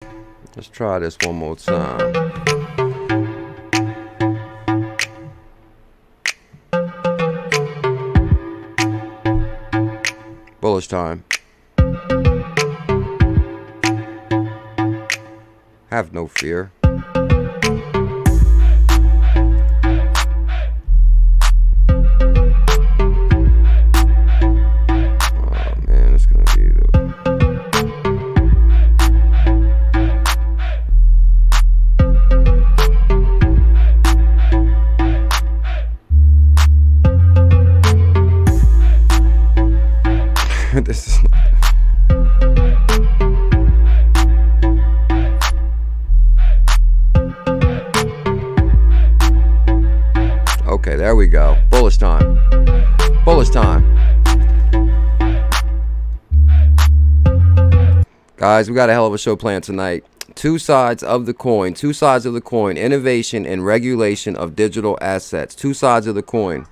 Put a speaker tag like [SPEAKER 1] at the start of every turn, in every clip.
[SPEAKER 1] Let's try this one more time. Bullish time. Have no fear. This is okay, there we go. Bullish time. Bullish time. Guys, we got a hell of a show planned tonight. Two sides of the coin. Two sides of the coin. Innovation and regulation of digital assets. Two sides of the coin.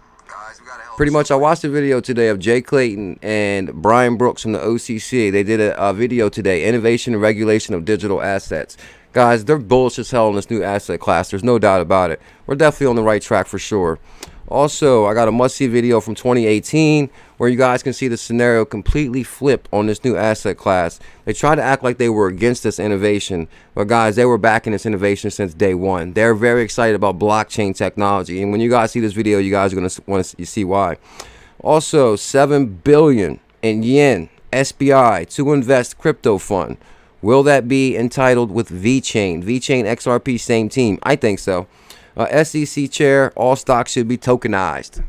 [SPEAKER 1] Pretty much, I watched a video today of Jay Clayton and Brian Brooks from the OCC. They did a video today, Innovation and Regulation of Digital Assets. Guys, they're bullish as hell in this new asset class. There's no doubt about it. We're definitely on the right track for sure. Also, I got a must-see video from 2018 where you guys can see the scenario completely flip on this new asset class. They tried to act like they were against this innovation, but guys, they were backing this innovation since day one. They're very excited about blockchain technology, and when you guys see this video, you guys are going to want to see why. Also, 7 billion in yen SBI to invest crypto fund. Will that be entitled with VeChain? VeChain XRP, same team? I think so. SEC chair, all stocks should be tokenized.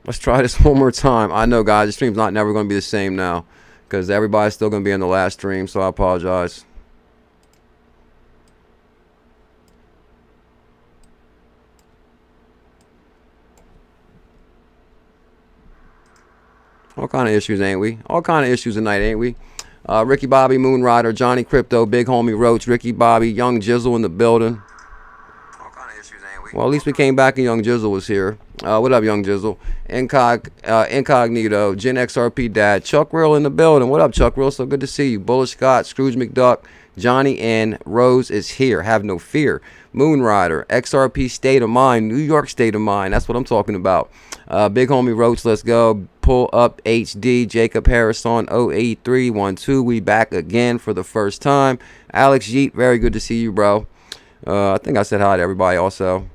[SPEAKER 1] Let's try this one more time. I know, guys, the stream's not never going to be the same now because everybody's still going to be in the last stream, so I apologize. All kind of issues, ain't we? All kind of issues tonight, ain't we? Ricky Bobby, Moonrider, Johnny Crypto, Big Homie Roach, Ricky Bobby, Young Jizzle in the building. Well, at least we came back and Young Jizzle was here. What up, Young Jizzle? Incognito, Gen XRP Dad, Chuck Real in the building. What up, Chuck Real? So good to see you. Bullish Scott, Scrooge McDuck, Johnny and Rose is here. Have no fear. Moonrider, XRP State of Mind, New York State of Mind. That's what I'm talking about. Big Homie Roach, let's go. Pull up HD, Jacob Harris on 08312. We back again for the first time. Alex Yeet, very good to see you, bro. I think I said hi to everybody also.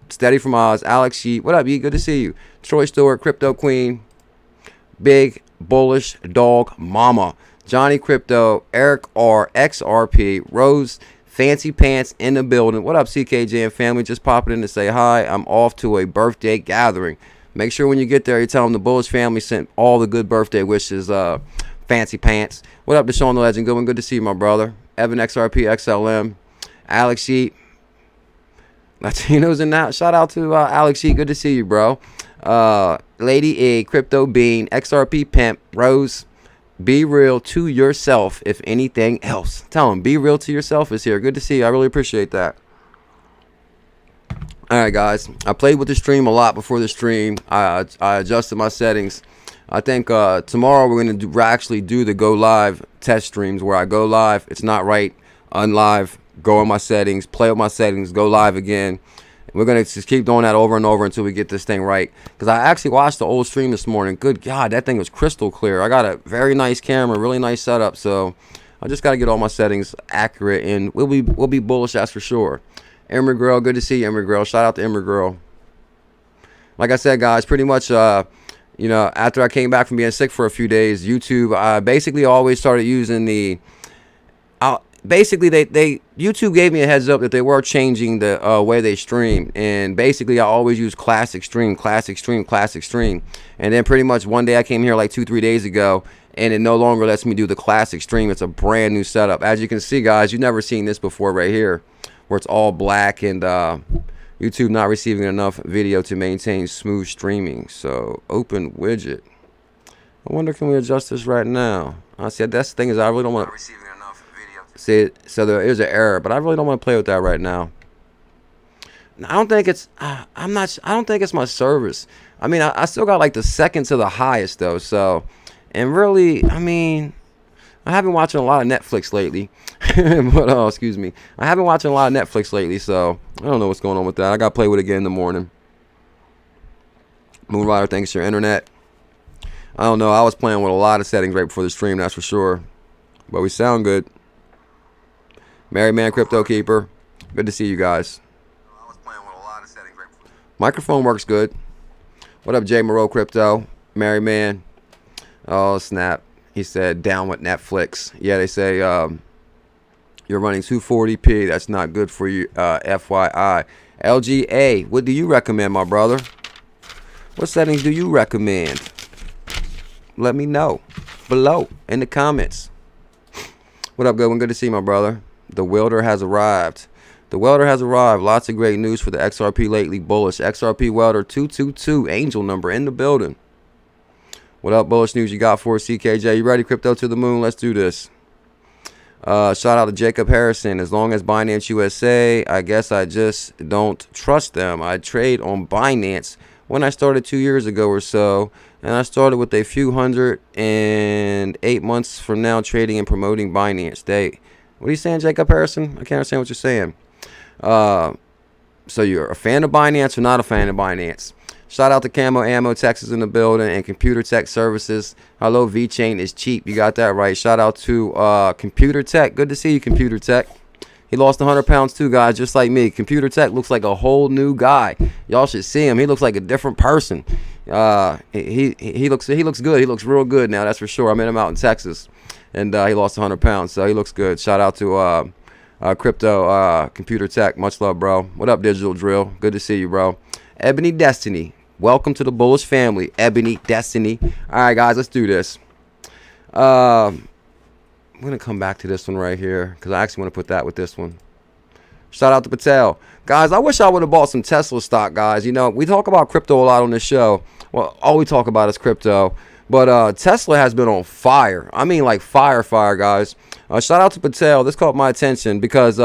[SPEAKER 1] Steady from Oz, Alex Yeet. What up, Yeet? Good to see you. Troy Stewart, Crypto Queen, Big Bullish Dog Mama, Johnny Crypto, Eric R, XRP, Rose, Fancy Pants in the building. What up, CKJ and family? Just popping in to say hi. I'm off to a birthday gathering. Make sure when you get there, you tell them the Bullish family sent all the good birthday wishes. Fancy Pants. What up, Deshaun the Legend? Good to see you, my brother. Evan XRP, XLM, Alex Yeet. Latinos in that. Shout out to Alex E. Good to see you, bro. Lady A, Crypto Bean, XRP Pimp, Rose. Be real to yourself, if anything else. Tell him, be real to yourself is here. Good to see you. I really appreciate that. All right, guys. I played with the stream a lot before the stream. I adjusted my settings. I think tomorrow we're going to actually do the go live test streams where I go live. It's not right. Unlive. Go on my settings, play with my settings, go live again. We're going to just keep doing that over and over until we get this thing right. Because I actually watched the old stream this morning. Good God, that thing was crystal clear. I got a very nice camera, really nice setup. So I just got to get all my settings accurate, and we'll be bullish, that's for sure. Emery Girl, good to see you, Emery Girl. Shout out to Emery Girl. Like I said, guys, pretty much, you know, after I came back from being sick for a few days, YouTube, I basically always started using the... Basically, YouTube gave me a heads up that they were changing the way they stream, and basically I always use classic stream, and then pretty much one day I came here like 2-3 days ago, and it no longer lets me do the classic stream. It's a brand new setup. As you can see, guys, you've never seen this before right here, where it's all black and YouTube not receiving enough video to maintain smooth streaming. So open widget. I wonder, can we adjust this right now? I said that's the thing is I really don't want to. See, so there is an error, but I really don't want to play with that right now. I don't think it's. I don't think it's my service. I mean, I still got like the second to the highest though. So, and really, I mean, I have been watching a lot of Netflix lately. But excuse me, I have been watching a lot of Netflix lately, so I don't know what's going on with that. I gotta play with it again in the morning. Moonrider, thanks to your internet. I don't know. I was playing with a lot of settings right before the stream, that's for sure. But we sound good. Merry Man Crypto Keeper, good to see you guys. I was playing with a lot of settings right before. Microphone works good. What up, ＪMoreau Crypto? Merry Man. Oh snap. He said down with Netflix. Yeah, they say you're running 240p. That's not good for you. FYI. LGA, what do you recommend, my brother? What settings do you recommend? Let me know below in the comments. What up, Goodwin? Good to see you, my brother. The welder has arrived. The welder has arrived. Lots of great news for the XRP lately. Bullish. XRP welder 222. Angel number in the building. What up, bullish news you got for us, CKJ? You ready? Crypto to the moon. Let's do this. Shout out to Jacob Harrison. As long as Binance USA, I guess I just don't trust them. I trade on Binance when I started 2 years ago or so. And I started with a few hundred, and 8 months from now trading and promoting Binance. What are you saying, Jacob Harrison? I can't understand what you're saying. So you're a fan of Binance or not a fan of Binance? Shout out to Camo Ammo, Texas in the building, and Computer Tech Services. Hello, VeChain is cheap. You got that right. Shout out to Computer Tech. Good to see you, Computer Tech. He lost 100 pounds too, guys, just like me. Computer Tech looks like a whole new guy. Y'all should see him. He looks like a different person. He looks good. He looks real good now, that's for sure. I met him out in Texas, and he lost 100 pounds, so he looks good. Shout out to Crypto Computer Tech. Much love, bro. What up, Digital Drill? Good to see you, bro. Ebony Destiny. Welcome to the bullish family, Ebony Destiny. All right, guys, let's do this. I'm going to come back to this one right here because I actually want to put that with this one. Shout out to Patel. Guys, I wish I would have bought some Tesla stock, guys. You know, we talk about crypto a lot on this show. Well, all we talk about is crypto. But Tesla has been on fire. I mean, like fire, guys. Shout out to Patel. This caught my attention because...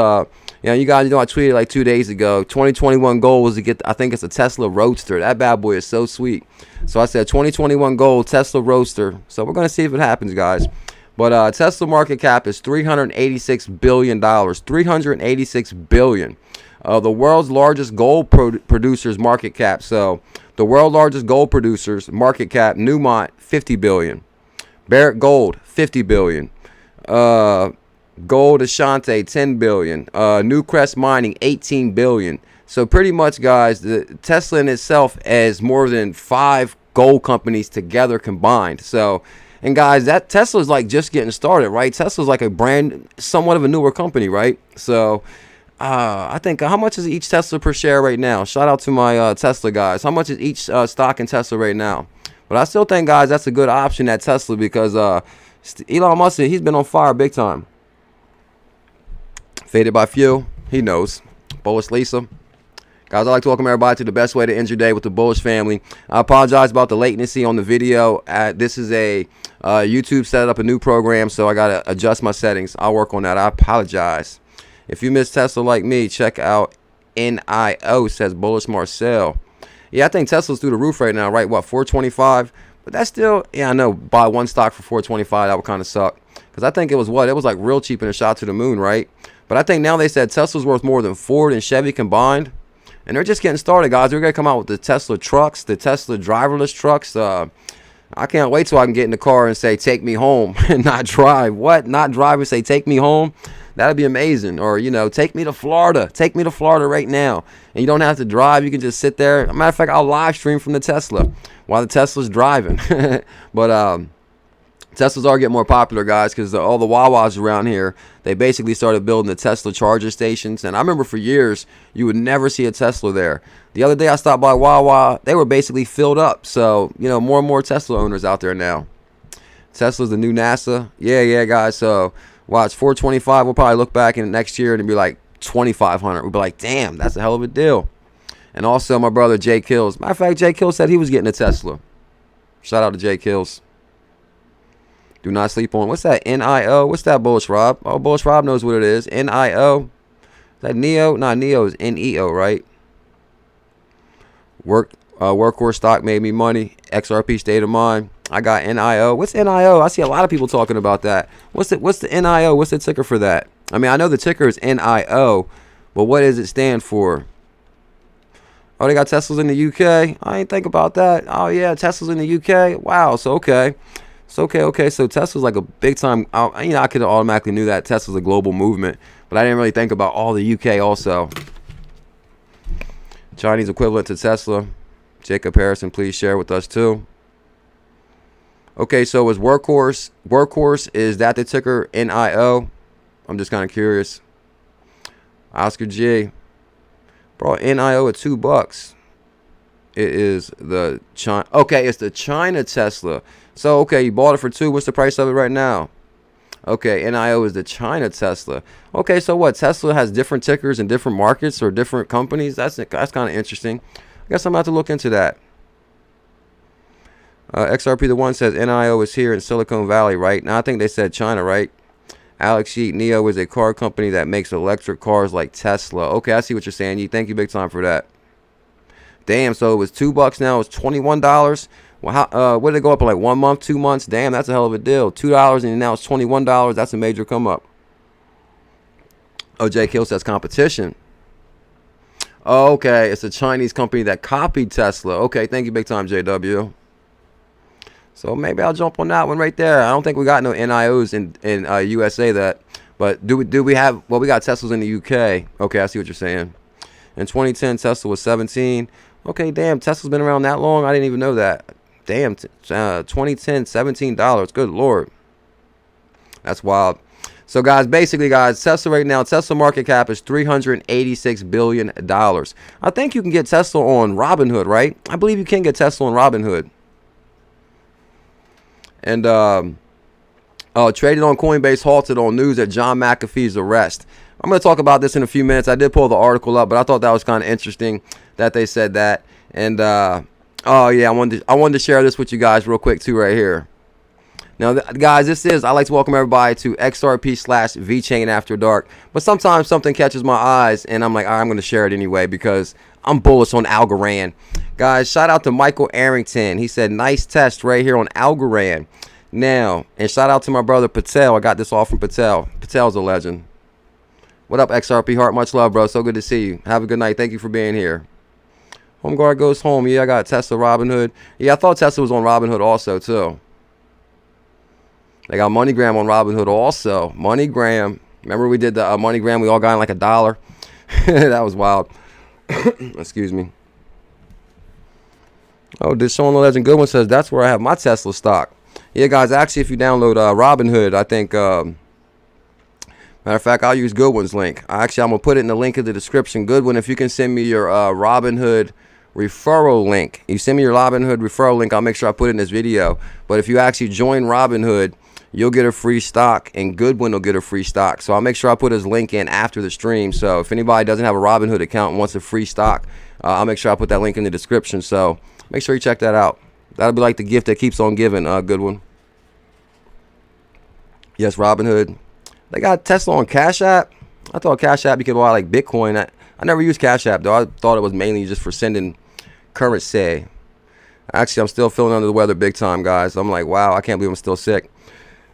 [SPEAKER 1] you guys know I tweeted like 2 days ago. 2021 goal was to get, I think it's a Tesla Roadster. That bad boy is so sweet. So I said 2021 goal, Tesla Roadster. So we're going to see if it happens, guys. But Tesla market cap is $386 billion. $386 billion. The world's largest gold producers market cap. So the world's largest gold producers market cap, Newmont, $50 billion. Barrick Gold, $50 billion. Gold Ashanti, $10 billion. Newcrest Mining, $18 billion. So pretty much, guys, the Tesla in itself has more than 5 gold companies together combined. So, and guys, that Tesla's like just getting started, right? Tesla's like a brand, somewhat of a newer company, right? So, I think, how much is each Tesla per share right now? Shout out to my Tesla guys. How much is each stock in Tesla right now? But I still think, guys, that's a good option at Tesla because Elon Musk, he's been on fire big time. Faded by few, he knows. Bullish Lisa. Guys, I'd like to welcome everybody to the best way to end your day with the Bullish family. I apologize about the latency on the video. This is a YouTube set up a new program, so I got to adjust my settings. I'll work on that. I apologize. If you miss Tesla like me, check out NIO, says Bullish Marcel. Yeah, I think Tesla's through the roof right now, right? What, 425? But that's still, yeah, I know, buy one stock for 425, that would kind of suck. Because I think it was what? It was like real cheap and a shot to the moon, right? But I think now they said Tesla's worth more than Ford and Chevy combined. And they're just getting started, guys. They're going to come out with the Tesla trucks, the Tesla driverless trucks. I can't wait till I can get in the car and say, take me home and not drive. What? Not drive and say, take me home? That'd be amazing. Or, you know, take me to Florida. Take me to Florida right now. And you don't have to drive. You can just sit there. As a matter of fact, I'll live stream from the Tesla while the Tesla's driving. But Teslas are getting more popular, guys, because all the Wawas around here, they basically started building the Tesla charger stations. And I remember for years, you would never see a Tesla there. The other day I stopped by Wawa, they were basically filled up. So, you know, more and more Tesla owners out there now. Tesla's the new NASA. Yeah, guys. So, watch, 425, we'll probably look back in the next year and be like 2,500. We'll be like, damn, that's a hell of a deal. And also, my brother, Jay Kills. Matter of fact, Jay Kills said he was getting a Tesla. Shout out to Jay Kills. Do not sleep on. What's that? NIO? What's that, Bullish Rob? Oh, Bullish Rob knows what it is. NIO. Is that Neo? Nah, Neo is NEO, right? Workhorse stock made me money. XRP state of mind. I got NIO. What's NIO? I see a lot of people talking about that. What's the NIO? What's the ticker for that? I mean, I know the ticker is NIO, but what does it stand for? Oh, they got Teslas in the UK. I ain't think about that. Oh yeah, Teslas in the UK. Wow. So okay. Okay. So Tesla's like a big time. You know, I could have automatically knew that Tesla's a global movement, but I didn't really think about all the UK also. Chinese equivalent to Tesla. Jacob Harrison, please share with us too. Okay, so is Workhorse, is that the ticker NIO? I'm just kind of curious. Oscar G. Bro, NIO at $2. It is the China. Okay, it's the China Tesla. So, okay, you bought it for $2. What's the price of it right now? Okay, NIO is the China Tesla. Okay, so what? Tesla has different tickers in different markets or different companies? That's kind of interesting. I guess I'm about to look into that. XRP the One says NIO is here in Silicon Valley, right? Now I think they said China, right? Alex Yeet, NIO is a car company that makes electric cars like Tesla. Okay, I see what you're saying. Yeet, thank you big time for that. Damn, so it was $2 now. It's $21. Well, how, what did it go up in like 1 month, 2 months? Damn, that's a hell of a deal. $2 and now it's $21. That's a major come up. Oh, J Kill says competition. Oh, okay, it's a Chinese company that copied Tesla. Okay, thank you big time, JW. So maybe I'll jump on that one right there. I don't think we got no NIOs in USA that, but do we have? Well, we got Teslas in the UK. Okay, I see what you're saying. In 2010, Tesla was 17. Okay, damn, Tesla's been around that long. I didn't even know that. Damn, 2010, $17. Good Lord, that's wild. So guys, basically guys, Tesla right now, Tesla market cap is $386 billion. I think you can get Tesla on Robinhood, right? I believe you can get Tesla on Robinhood. And traded on Coinbase halted on news of John McAfee's arrest. I'm going to talk about this in a few minutes. I did pull the article up, but I thought that was kind of interesting that they said that. And oh yeah, I wanted to share this with you guys real quick too right here. Now, guys, I like to welcome everybody to XRP/VChain After Dark. But sometimes something catches my eyes, and I'm like, all right, I'm going to share it anyway because I'm bullish on Algorand. Guys, shout out to Michael Arrington. He said, nice test right here on Algorand. Now, and shout out to my brother Patel. I got this all from Patel. Patel's a legend. What up, XRP Heart? Much love, bro. So good to see you. Have a good night. Thank you for being here. Home guard goes home. Yeah, I got Tesla Robinhood. Yeah, I thought Tesla was on Robinhood also, too. They got MoneyGram on Robinhood also. MoneyGram. Remember we did the MoneyGram? We all got in like $1. That was wild. Excuse me. Oh, this Sean the Legend Goodwin says that's where I have my Tesla stock. Yeah, guys. Actually, if you download Robinhood, I think. Matter of fact, I'll use Goodwin's link. I'm gonna put it in the link in the description. Goodwin, if you can send me your Robinhood referral link. You send me your Robinhood referral link. I'll make sure I put it in this video. But if you actually join Robinhood, you'll get a free stock, and Goodwin will get a free stock. So I'll make sure I put his link in after the stream. So if anybody doesn't have a Robinhood account and wants a free stock, I'll make sure I put that link in the description. So make sure you check that out. That'll be like the gift that keeps on giving, Goodwin. Yes, Robinhood. They got Tesla on Cash App. I thought Cash App you could buy like Bitcoin. I never used Cash App though. I thought it was mainly just for sending currency. Actually, I'm still feeling under the weather big time, guys. I'm like, wow, I can't believe I'm still sick.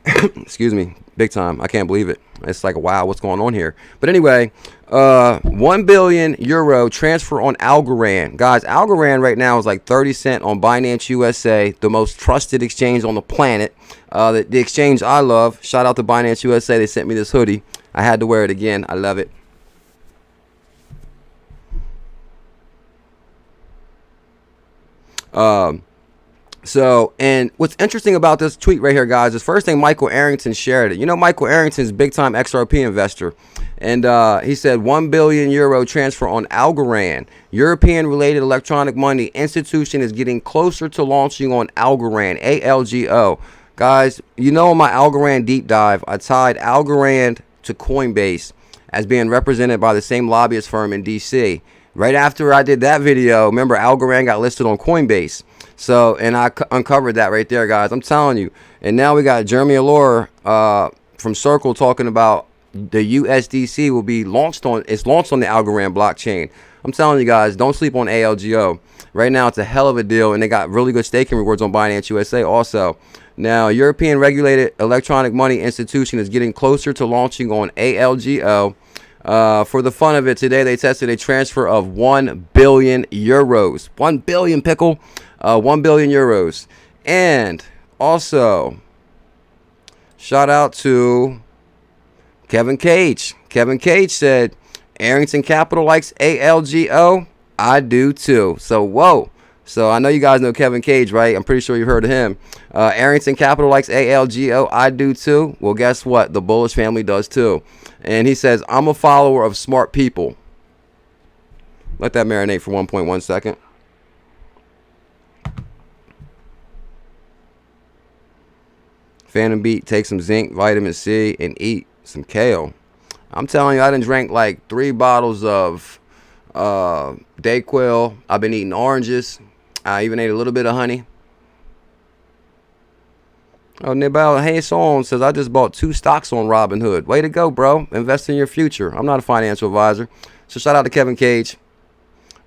[SPEAKER 1] Excuse me, big time. I can't believe it. It's like, wow, what's going on here? But anyway, 1 billion euro transfer on Algorand. Guys, Algorand right now is like 30 cents on Binance USA, the most trusted exchange on the planet. The exchange I love. Shout out to Binance USA. They sent me this hoodie. I had to wear it again. I love it. So, and what's interesting about this tweet right here, guys, is first thing Michael Arrington shared it. You know, Michael Arrington's big time XRP investor. And he said 1 billion euro transfer on Algorand. European related electronic money institution is getting closer to launching on Algorand. ALGO. Guys, you know, in my Algorand deep dive, I tied Algorand to Coinbase as being represented by the same lobbyist firm in DC. Right after I did that video, remember, Algorand got listed on Coinbase. So, and I uncovered that right there, guys. I'm telling you. And now we got Jeremy Allure from Circle talking about the USDC will be launched on, it's launched on the Algorand blockchain. I'm telling you guys, don't sleep on ALGO. Right now, it's a hell of a deal, and they got really good staking rewards on Binance USA also. Now, European regulated electronic money institution is getting closer to launching on ALGO. For the fun of it, today they tested a transfer of 1 billion euros. 1 billion, pickle. 1 billion euros. And also, shout out to Kevin Cage. Kevin Cage said, Andreessen Capital likes ALGO. I do too. So, whoa. So, I know you guys know Kevin Cage, right? I'm pretty sure you heard of him. Andreessen Capital likes ALGO. I do too. Well, guess what? The Bullish family does too. And he says, I'm a follower of smart people. Let that marinate for 1.1 second. Phantom Beat, take some zinc, vitamin C, and eat some kale. I'm telling you, I done drank like 3 bottles of Dayquil. I've been eating oranges. I even ate a little bit of honey. Oh, Nibal Hayson says, I just bought 2 stocks on Robinhood. Way to go, bro. Invest in your future. I'm not a financial advisor. So shout out to Kevin Cage.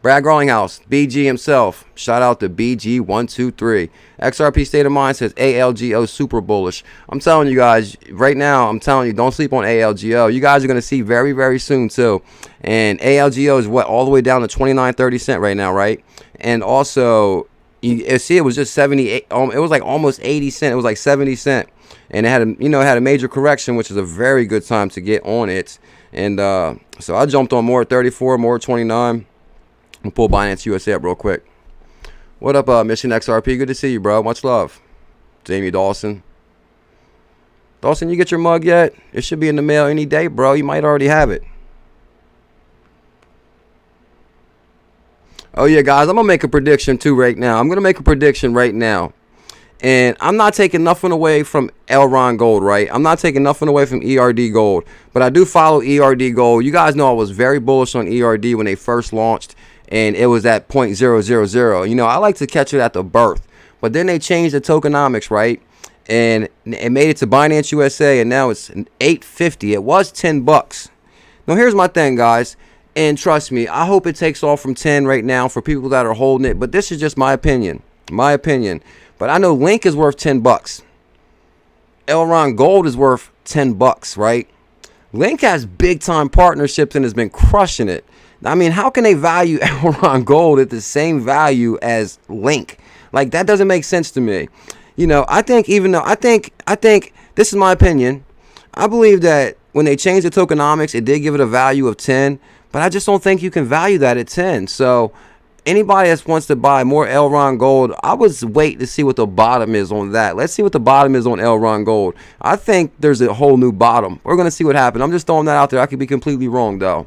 [SPEAKER 1] Brad Garlinghouse, BG himself. Shout out to BG123. XRP State of Mind says ALGO super bullish. I'm telling you guys, right now, I'm telling you, don't sleep on ALGO. You guys are going to see very, very soon, too. And ALGO is what? All the way down to 29.30 cents right now, right? And also, you see, it was just 78. It was like almost 80 cents. It was like 70 cents. And it had a, it had a major correction, which is a very good time to get on it. And so I jumped on more at 34, more at 29. I'm pull Binance USA up real quick. What up, Mission XRP? Good to see you, bro. Much love. Jamie Dawson. Dawson, you get your mug yet? It should be in the mail any day, bro. You might already have it. Oh, yeah, guys. I'm going to make a prediction, too, right now. I'm going to make a prediction right now. And I'm not taking nothing away from Elron Gold, right? I'm not taking nothing away from ERD Gold. But I do follow ERD Gold. You guys know I was very bullish on ERD when they first launched. And it was at 0.000. I like to catch it at the birth. But then they changed the tokenomics, right? And it made it to Binance USA, and now it's $8.50. It was $10. Now, here's my thing, guys. And trust me, I hope it takes off from 10 right now for people that are holding it. But this is just my opinion. My opinion. But I know Link is worth $10. Elron Gold is worth $10, right? Link has big-time partnerships and has been crushing it. I mean, how can they value Elron Gold at the same value as Link? Like, that doesn't make sense to me. I think this is my opinion. I believe that when they changed the tokenomics, it did give it a value of 10, but I just don't think you can value that at 10. So anybody that wants to buy more Elron Gold, I was waiting to see what the bottom is on that. Let's see what the bottom is on Elron Gold. I think there's a whole new bottom. We're going to see what happens. I'm just throwing that out there. I could be completely wrong, though.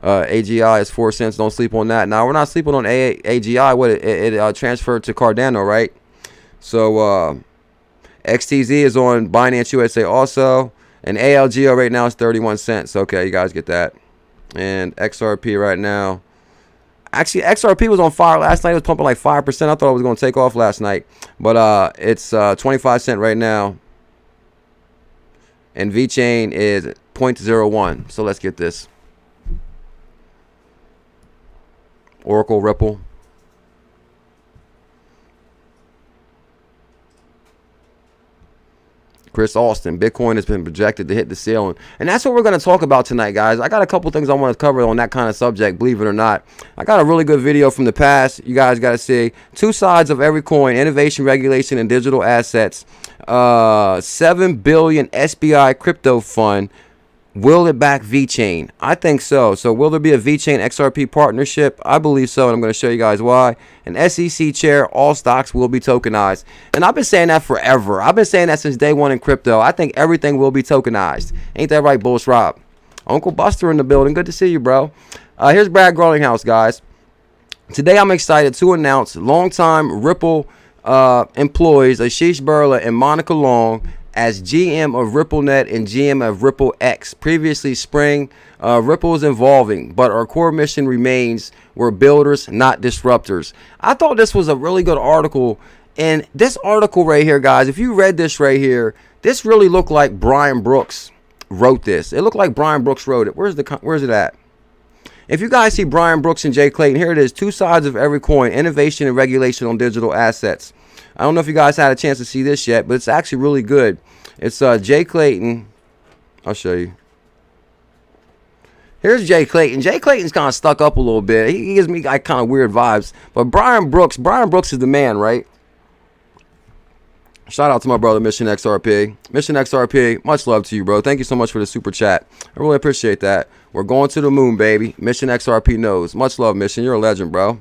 [SPEAKER 1] AGI is 4 cents. Don't sleep on that. Now, we're not sleeping on AGI. What it transferred to Cardano, right? So XTZ is on Binance USA also. And ALGO right now is 31 cents. Okay, you guys get that. And XRP right now. Actually, XRP was on fire last night. It was pumping like 5%. I thought it was going to take off last night. But it's 25 cents right now. And VeChain is 0.01. So let's get this. Oracle, Ripple. Chris Austin, Bitcoin has been projected to hit the ceiling. And that's what we're going to talk about tonight, guys. I got a couple things I want to cover on that kind of subject, believe it or not. I got a really good video from the past. You guys got to see 2 sides of every coin: innovation, regulation, and digital assets. 7 billion SBI crypto fund. Will it back VeChain? I think so. So will there be a VeChain XRP partnership? I believe so, and I'm going to show you guys why. An SEC chair, all stocks will be tokenized. And I've been saying that forever. I've been saying that since day one in crypto. I think everything will be tokenized. Ain't that right, Bullish Rob? Uncle Buster in the building. Good to see you, bro. Here's Brad Garlinghouse, guys. Today I'm excited to announce longtime Ripple employees Ashish Burla and Monica Long as GM of RippleNet and GM of RippleX. Previously Spring, Ripple is evolving, but our core mission remains: we're builders, not disruptors. I thought this was a really good article. And this article right here, guys, if you read this right here, this really looked like Brian Brooks wrote this. It looked like Brian Brooks wrote it. Where's it at? If you guys see Brian Brooks and Jay Clayton, here it is. Two sides of every coin. Innovation and regulation on digital assets. I don't know if you guys had a chance to see this yet, but it's actually really good. It's Jay Clayton. I'll show you. Here's Jay Clayton. Jay Clayton's kind of stuck up a little bit. He gives me like kind of weird vibes. But Brian Brooks is the man, right? Shout out to my brother, Mission XRP. Mission XRP, much love to you, bro. Thank you so much for the super chat. I really appreciate that. We're going to the moon, baby. Mission XRP knows. Much love, Mission. You're a legend, bro.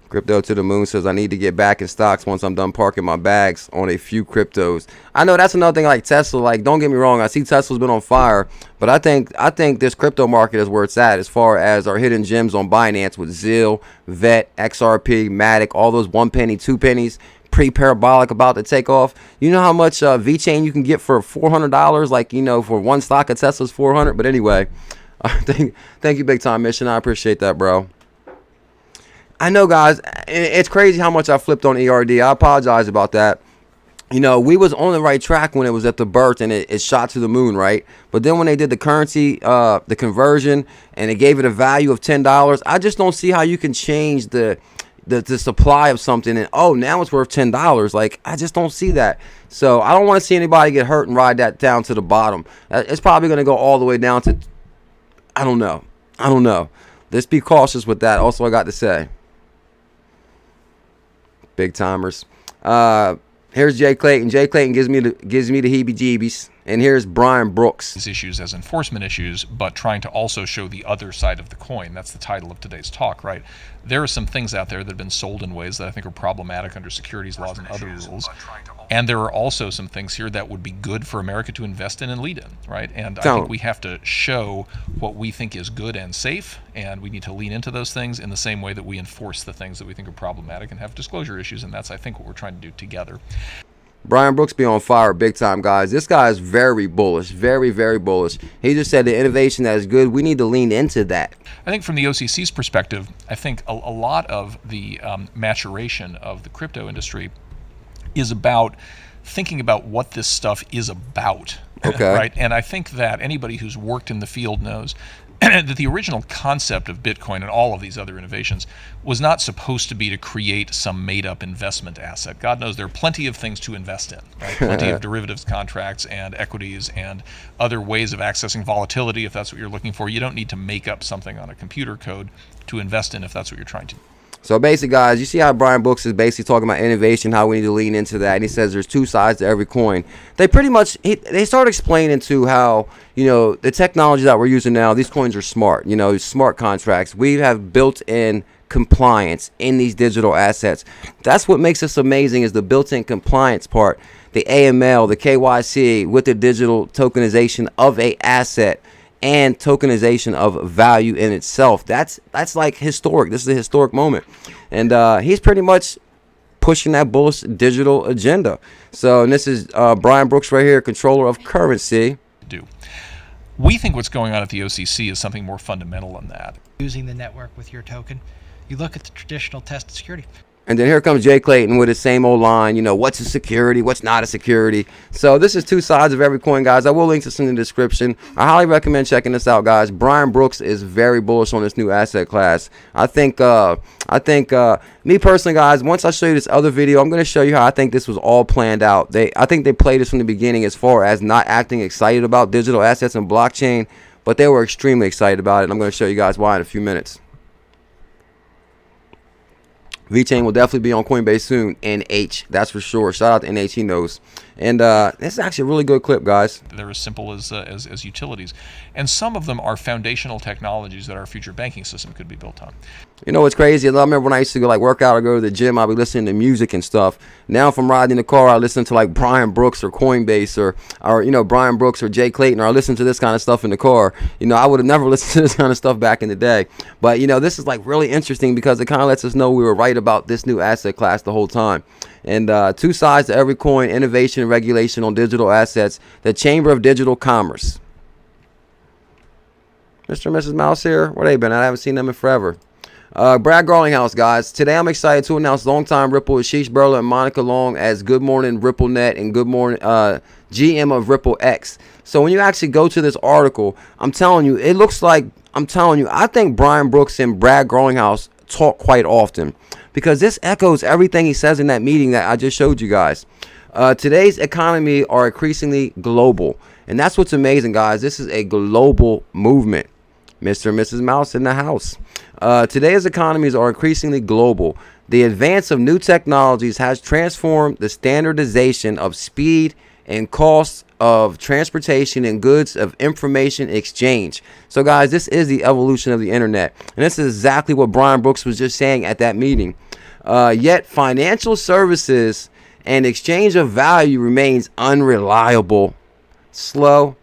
[SPEAKER 1] Crypto to the moon says, I need to get back in stocks once I'm done parking my bags on a few cryptos. I know that's another thing like Tesla. Like, don't get me wrong. I see Tesla's been on fire. But I think this crypto market is where it's at as far as our hidden gems on Binance with ZIL, VET, XRP, Matic, all those 1 penny, 2 pennies, pre-parabolic about to take off. You know how much VeChain you can get for $400? Like, you know, for one stock of Tesla's $400. But anyway, thank you, Big Time Mission. I appreciate that, bro. I know, guys, it's crazy how much I flipped on ERD. I apologize about that. You know, we was on the right track when it was at the birth and it shot to the moon, right? But then when they did the currency, the conversion, and they gave it a value of $10, I just don't see how you can change the supply of something and, oh, now it's worth $10. Like, I just don't see that. So I don't want to see anybody get hurt and ride that down to the bottom. It's probably going to go all the way down to, I don't know. Let's be cautious with that. Also, I got to say. Big timers. Here's Jay Clayton. Jay Clayton gives me the heebie-jeebies. And here's Brian Brooks.
[SPEAKER 2] These issues as enforcement issues, but trying to also show the other side of the coin. That's the title of today's talk, right? There are some things out there that have been sold in ways that I think are problematic under securities laws and other rules. And there are also some things here that would be good for America to invest in and lead in, right? And I think we have to show what we think is good and safe, and we need to lean into those things in the same way that we enforce the things that we think are problematic and have disclosure issues, and that's, I think, what we're trying to do together.
[SPEAKER 1] Brian Brooks be on fire big time, guys. This guy is very bullish, very, very bullish. He just said the innovation that is good, we need to lean into that.
[SPEAKER 2] I think from the OCC's perspective, I think a lot of the maturation of the crypto industry is about thinking about what this stuff is about.
[SPEAKER 1] Okay.
[SPEAKER 2] Right? And I think that anybody who's worked in the field knows that the original concept of Bitcoin and all of these other innovations was not supposed to be to create some made-up investment asset. God knows there are plenty of things to invest in, right? Plenty of derivatives contracts and equities and other ways of accessing volatility if that's what you're looking for. You don't need to make up something on a computer code to invest in if that's what you're trying to do.
[SPEAKER 1] So basically, guys, you see how Brian Brooks is basically talking about innovation, how we need to lean into that. And he says there's two sides to every coin. They pretty much, they start explaining to how, you know, the technology that we're using now, these coins are smart, you know, smart contracts. We have built-in compliance in these digital assets. That's what makes us amazing is the built-in compliance part, the AML, the KYC with the digital tokenization of a asset and tokenization of value in itself. That's like historic. This is a historic moment. And he's pretty much pushing that bullish digital agenda. So, and this is Brian Brooks right here, controller of currency.
[SPEAKER 2] We think what's going on at the OCC is something more fundamental than that.
[SPEAKER 3] Using the network with your token, you look at the traditional test of security.
[SPEAKER 1] And then here comes Jay Clayton with his same old line, you know, what's a security, what's not a security. So this is two sides of every coin, guys. I will link this in the description. I highly recommend checking this out, guys. Brian Brooks is very bullish on this new asset class. I think me personally, guys, once I show you this other video, I'm going to show you how I think this was all planned out. I think they played this from the beginning as far as not acting excited about digital assets and blockchain, but they were extremely excited about it. And I'm going to show you guys why in a few minutes. VeChain will definitely be on Coinbase soon. NH, that's for sure. Shout out to NH, he knows. And this is actually a really good clip, guys.
[SPEAKER 2] They're as simple as utilities. And some of them are foundational technologies that our future banking system could be built on.
[SPEAKER 1] You know what's crazy? I remember when I used to go like work out or go to the gym, I'd be listening to music and stuff. Now if I'm riding in the car, I listen to like Brian Brooks or Coinbase or you know, Brian Brooks or Jay Clayton, or I listen to this kind of stuff in the car. You know, I would have never listened to this kind of stuff back in the day. But you know, this is like really interesting because it kind of lets us know we were right about this new asset class the whole time. And two sides to every coin, innovation and regulation on digital assets, the Chamber of Digital Commerce. Mr. and Mrs. Mouse here, where they been? I haven't seen them in forever. Brad Garlinghouse, guys. Today I'm excited to announce longtime Ripple Ashish Burla and Monica Long as Good Morning RippleNet and Good Morning GM of Ripple X. So when you actually go to this article, I'm telling you, it looks like, I think Brian Brooks and Brad Garlinghouse talk quite often, because this echoes everything he says in that meeting that I just showed you guys. Today's economy are increasingly global, and that's what's amazing, guys. This is a global movement. Mr. and Mrs. Mouse in the house. Today's economies are increasingly global. The advance of new technologies has transformed the standardization of speed and costs of transportation and goods of information exchange. So, guys, this is the evolution of the internet, and this is exactly what Brian Brooks was just saying at that meeting. Yet financial services and exchange of value remains unreliable, slow,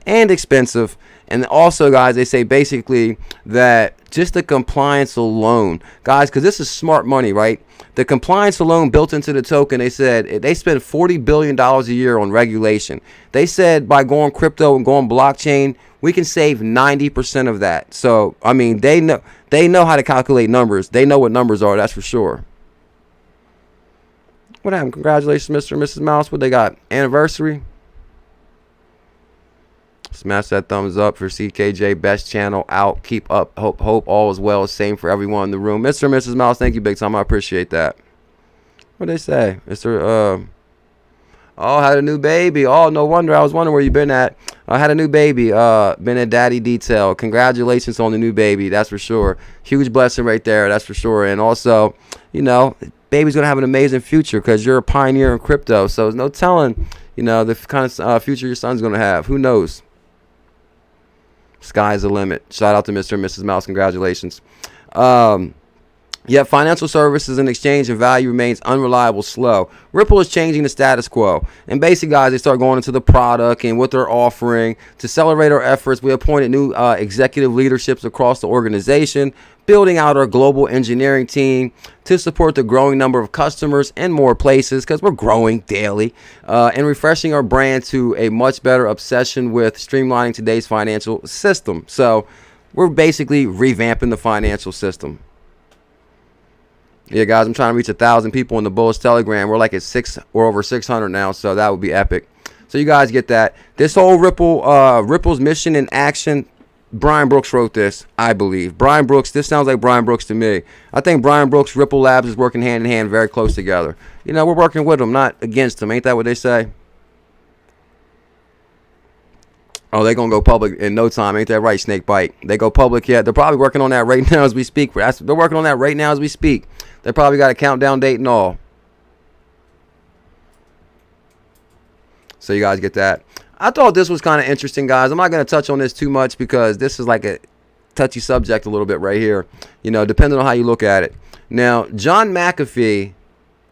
[SPEAKER 1] and expensive. And also, guys, they say basically that just the compliance alone, guys, because this is smart money, right? The compliance alone built into the token, they said they spend $40 billion a year on regulation. They said by going crypto and going blockchain, we can save 90% of that. So, I mean, they know how to calculate numbers. They know what numbers are, that's for sure. What happened? Congratulations, Mr. and Mrs. Mouse. What they got? Anniversary? Smash that thumbs up for CKJ. Best channel out. Keep up. Hope all is well. Same for everyone in the room. Mr. and Mrs. Mouse, thank you big time. I appreciate that. What they say? Mr. Oh, had a new baby. Oh, no wonder. I was wondering where you been at. I had a new baby. Been at daddy detail. Congratulations on the new baby. That's for sure. Huge blessing right there. That's for sure. And also, you know, baby's going to have an amazing future because you're a pioneer in crypto. So there's no telling, you know, the kind of future your son's going to have. Who knows? Sky's the limit. Shout out to Mr. and Mrs. Mouse. Congratulations. Yet financial services and exchange of value remains unreliable, slow. Ripple is changing the status quo. And basically, guys, they start going into the product and what they're offering. To celebrate our efforts, we appointed new executive leaderships across the organization, building out our global engineering team to support the growing number of customers in more places, because we're growing daily, and refreshing our brand to a much better obsession with streamlining today's financial system. So we're basically revamping the financial system. Yeah, guys, I'm trying to reach 1,000 people in the Bullish Telegram. We're like at we're over 600 now, so that would be epic. So you guys get that. This whole Ripple's mission in action, Brian Brooks wrote this, I believe. Brian Brooks, this sounds like Brian Brooks to me. I think Brian Brooks, Ripple Labs is working hand in hand, very close together. You know, we're working with them, not against them. Ain't that what they say? Oh, they're going to go public in no time. Ain't that right, Snakebite? They go public yet. They're probably working on that right now as we speak. They're working on that right now as we speak. They probably got a countdown date and all. So you guys get that. I thought this was kind of interesting, guys. I'm not going to touch on this too much because this is like a touchy subject a little bit right here. You know, depending on how you look at it. Now, John McAfee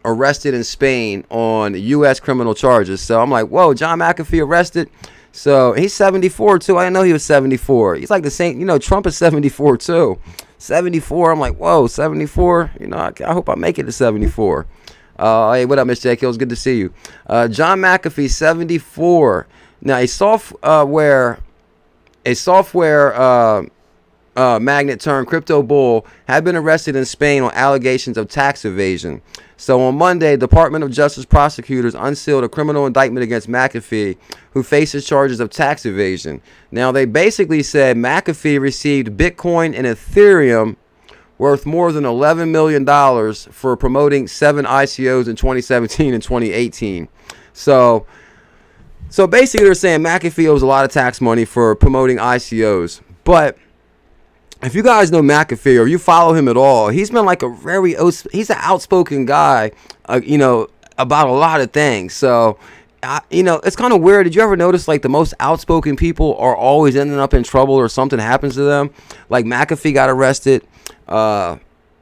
[SPEAKER 1] arrested in Spain on U.S. criminal charges. So I'm like, whoa, John McAfee arrested? So he's 74 too. I didn't know he was 74. He's like the same, you know, Trump is 74 too. 74. I'm like, whoa, 74. You know, I hope I make it to 74. Hey, what up, Miss J. Kills? Good to see you. John McAfee, 74. Now, a software magnet turned crypto bull had been arrested in Spain on allegations of tax evasion. So on Monday, Department of Justice prosecutors unsealed a criminal indictment against McAfee, who faces charges of tax evasion. Now, they basically said McAfee received Bitcoin and Ethereum worth more than $11 million for promoting 7 ICOs in 2017 and 2018. So basically they're saying McAfee owes a lot of tax money for promoting ICOs. But if you guys know McAfee or you follow him at all, he's been like he's an outspoken guy, you know, about a lot of things. So, you know, it's kind of weird. Did you ever notice like the most outspoken people are always ending up in trouble or something happens to them? Like McAfee got arrested.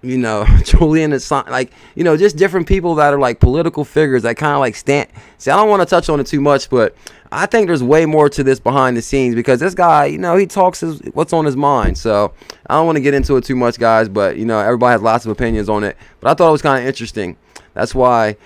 [SPEAKER 1] You know, Julian is like, you know, just different people that are like political figures that kind of like stand. See, I don't want to touch on it too much, but I think there's way more to this behind the scenes because this guy, you know, he talks what's on his mind. So I don't want to get into it too much, guys, but you know, everybody has lots of opinions on it. But I thought it was kind of interesting. That's why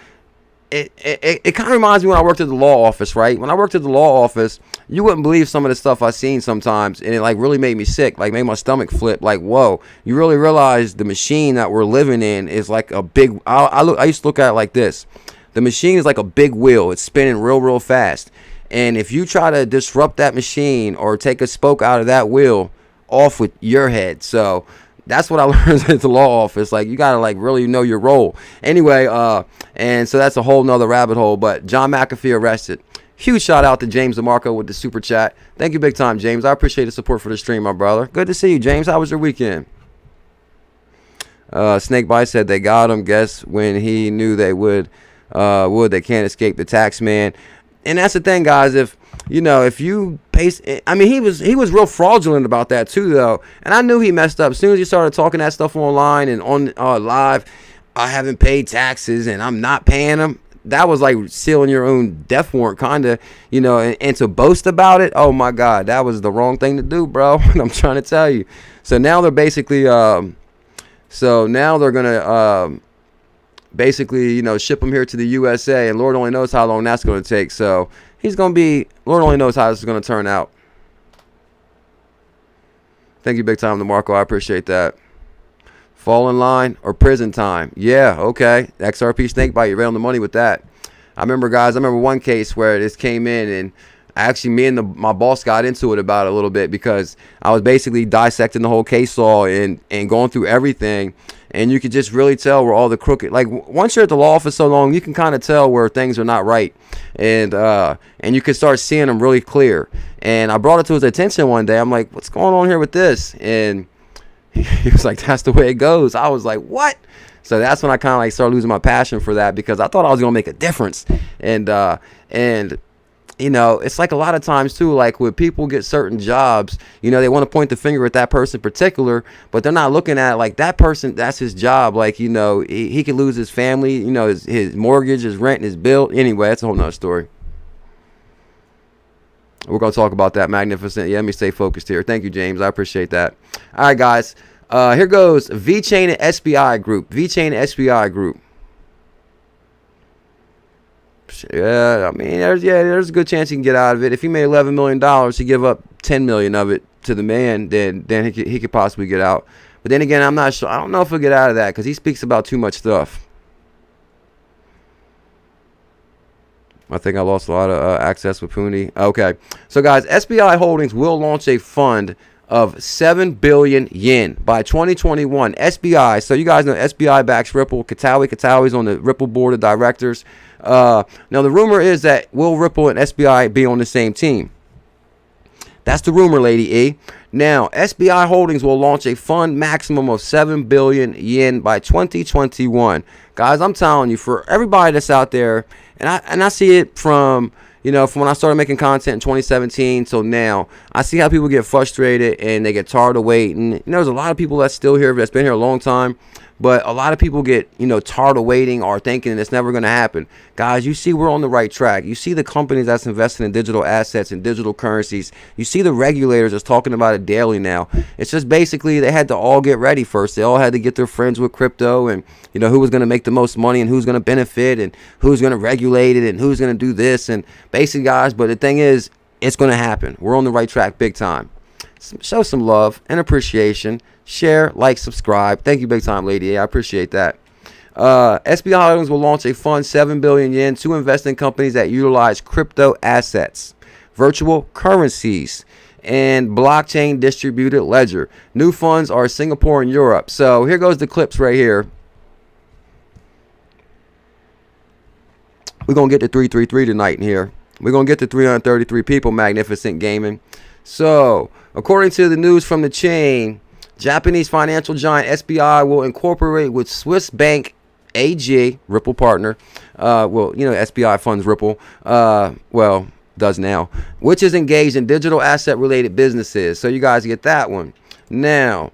[SPEAKER 1] it kind of reminds me when I worked at the law office, right? When I worked at the law office, you wouldn't believe some of the stuff I seen sometimes, and it like really made me sick, like made my stomach flip. Like, whoa, you really realize the machine that we're living in is like a big. I used to look at it like this: the machine is like a big wheel; it's spinning real fast, and if you try to disrupt that machine or take a spoke out of that wheel, off with your head. So that's what I learned at the law office. Like, you gotta like really know your role. Anyway, and so that's a whole nother rabbit hole. But John McAfee arrested. Huge shout out to James DeMarco with the super chat. Thank you big time, James. I appreciate the support for the stream, my brother. Good to see you, James. How was your weekend? Snakebite said they got him. Guess when he knew they would they can't escape the tax man. And that's the thing, guys. If you paste, I mean, he was real fraudulent about that too, though. And I knew he messed up as soon as he started talking that stuff online and on live. I haven't paid taxes and I'm not paying them. That was like sealing your own death warrant, kind of, and to boast about it. Oh my God, that was the wrong thing to do, bro. I'm trying to tell you. So now they're basically, gonna basically, ship him here to the USA, and Lord only knows how long that's going to take. So he's going to be, Lord only knows how this is going to turn out. Thank you big time, DeMarco. I appreciate that. Fall in line or prison time. Yeah, okay. XRP Snakebite, you're right on the money with that. I remember one case where this came in, and actually me and my boss got into it about it a little bit, because I was basically dissecting the whole case law and going through everything. And you could just really tell where all the crooked, like once you're at the law office so long, you can kind of tell where things are not right. And you can start seeing them really clear. And I brought it to his attention one day. I'm like, what's going on here with this? And he was like, that's the way it goes. I was like, what? So that's when I kind of like started losing my passion for that, because I thought I was going to make a difference. And it's like a lot of times too, like when people get certain jobs, they want to point the finger at that person in particular, but they're not looking at like that person, that's his job. Like, he could lose his family, his mortgage, his rent, his bill. Anyway, that's a whole nother story. We're going to talk about that. Magnificent. Yeah, let me stay focused here. Thank you, James. I appreciate that. All right, guys. Here goes VeChain and SBI Group. VeChain and SBI Group. Yeah, I mean, there's a good chance he can get out of it. If he made $11 million, he give up $10 million of it to the man, then he could possibly get out. But then again, I'm not sure. I don't know if he'll get out of that, because he speaks about too much stuff. I think I lost a lot of access with Pooney. Okay, so guys, SBI Holdings will launch a fund of 7 billion yen by 2021. SBI, so you guys know SBI backs Ripple. Katawi's on the Ripple board of directors. Now the rumor is that will Ripple and SBI be on the same team? That's the rumor, Lady E. Now, SBI Holdings will launch a fund maximum of 7 billion yen by 2021. Guys, I'm telling you, for everybody that's out there, and I see it from when I started making content in 2017 till now, I see how people get frustrated and they get tired of waiting. There's a lot of people that's still here, that's been here a long time, but a lot of people get, tired of waiting or thinking it's never going to happen. Guys, you see we're on the right track. You see the companies that's investing in digital assets and digital currencies. You see the regulators that's talking about it daily now. It's just basically they had to all get ready first. They all had to get their friends with crypto, and, who was going to make the most money and who's going to benefit and who's going to regulate it and who's going to do this. And basically, guys, but the thing is, it's going to happen. We're on the right track big time. Show some love and appreciation. Share, like, subscribe. Thank you big time, Lady A. I appreciate that. SBI Holdings will launch a fund 7 billion yen to invest in companies that utilize crypto assets, virtual currencies, and blockchain distributed ledger. New funds are Singapore and Europe. So here goes the clips right here. We're going to get to 333 tonight in here. We're going to get to 333 people, Magnificent Gaming. So, according to the news from the chain, Japanese financial giant SBI will incorporate with Swiss bank AG, Ripple partner. SBI funds Ripple. Does now. Which is engaged in digital asset related businesses. So you guys get that one. Now,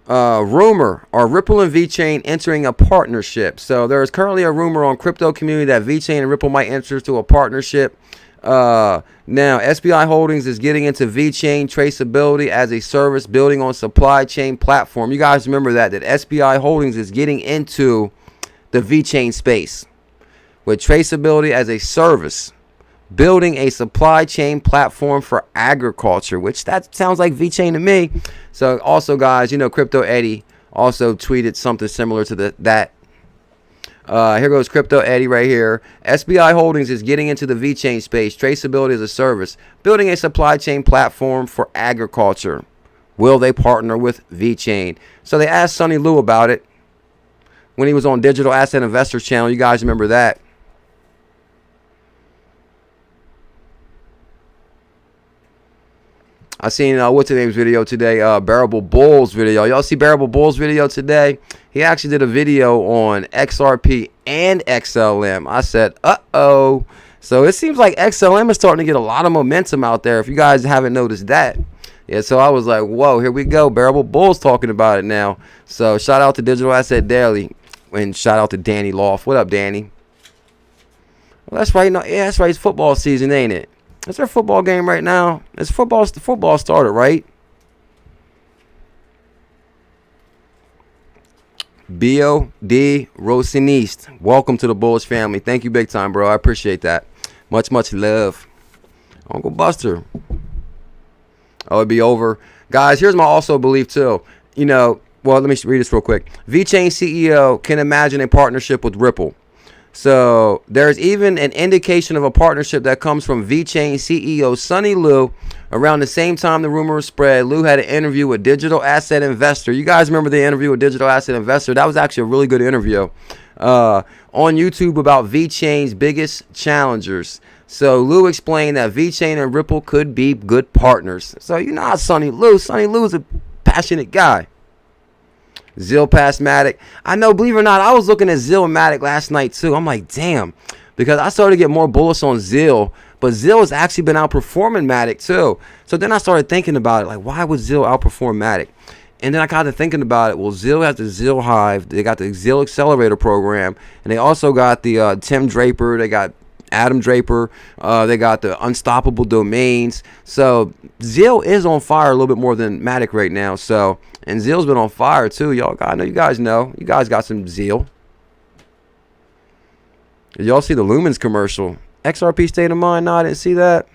[SPEAKER 1] rumor, are Ripple and VeChain entering a partnership? So there is currently a rumor on crypto community that VeChain and Ripple might enter into a partnership. Now SBI Holdings is getting into VeChain traceability as a service, building on supply chain platform. You guys remember that SBI Holdings is getting into the VeChain space. with traceability as a service, building a supply chain platform for agriculture, which that sounds like VeChain to me. So also, guys, you know, Crypto Eddie also tweeted something similar to that. Here goes Crypto Eddie right here. SBI Holdings is getting into the VeChain space, traceability as a service, building a supply chain platform for agriculture. Will they partner with VeChain? So they asked Sonny Liew about it when he was on Digital Asset Investors channel. You guys remember that? I seen what's his name's video today, Bearable Bull's video. Y'all see Bearable Bull's video today? He actually did a video on XRP and XLM. I said, uh-oh. So it seems like XLM is starting to get a lot of momentum out there, if you guys haven't noticed that. Yeah, so I was like, whoa, here we go. Bearable Bull's talking about it now. So shout out to Digital Asset Daily and shout out to Danny Loft. What up, Danny? Well, that's right. No, yeah, that's right. It's football season, ain't it? Is there a football game right now? It's football. The football started, right? B.O.D. Rosinist. Welcome to the Bullish family. Thank you big time, bro. I appreciate that. Much, much love. Uncle Buster. Oh, it'd be over. Guys, here's my also belief, too. You know, well, let me read this real quick. VeChain CEO can imagine a partnership with Ripple. So there's even an indication of a partnership that comes from VeChain CEO Sonny Liew. Around the same time the rumor was spread, Liew had an interview with Digital Asset Investor. You guys remember the interview with Digital Asset Investor? That was actually a really good interview on YouTube about VeChain's biggest challengers. So Liew explained that VeChain and Ripple could be good partners. So you know how Sonny Liew is a passionate guy. Zill past Matic. I know, believe it or not, I was looking at Zill and Matic last night too. I'm like, damn, because I started to get more bullish on Zill, but Zill has actually been outperforming Matic too. So then I started thinking about it, like, why would Zill outperform Matic? And then I got to thinking about it. Well, Zill has the Zill Hive, they got the Zill Accelerator program, and they also got the Tim Draper, they got Adam Draper, they got the Unstoppable Domains. So Zill is on fire a little bit more than Matic right now. So, and Zill's been on fire too, y'all. I know you guys know. You guys got some Zill. Did y'all see the Lumens commercial? XRP State of Mind? No, I didn't see that.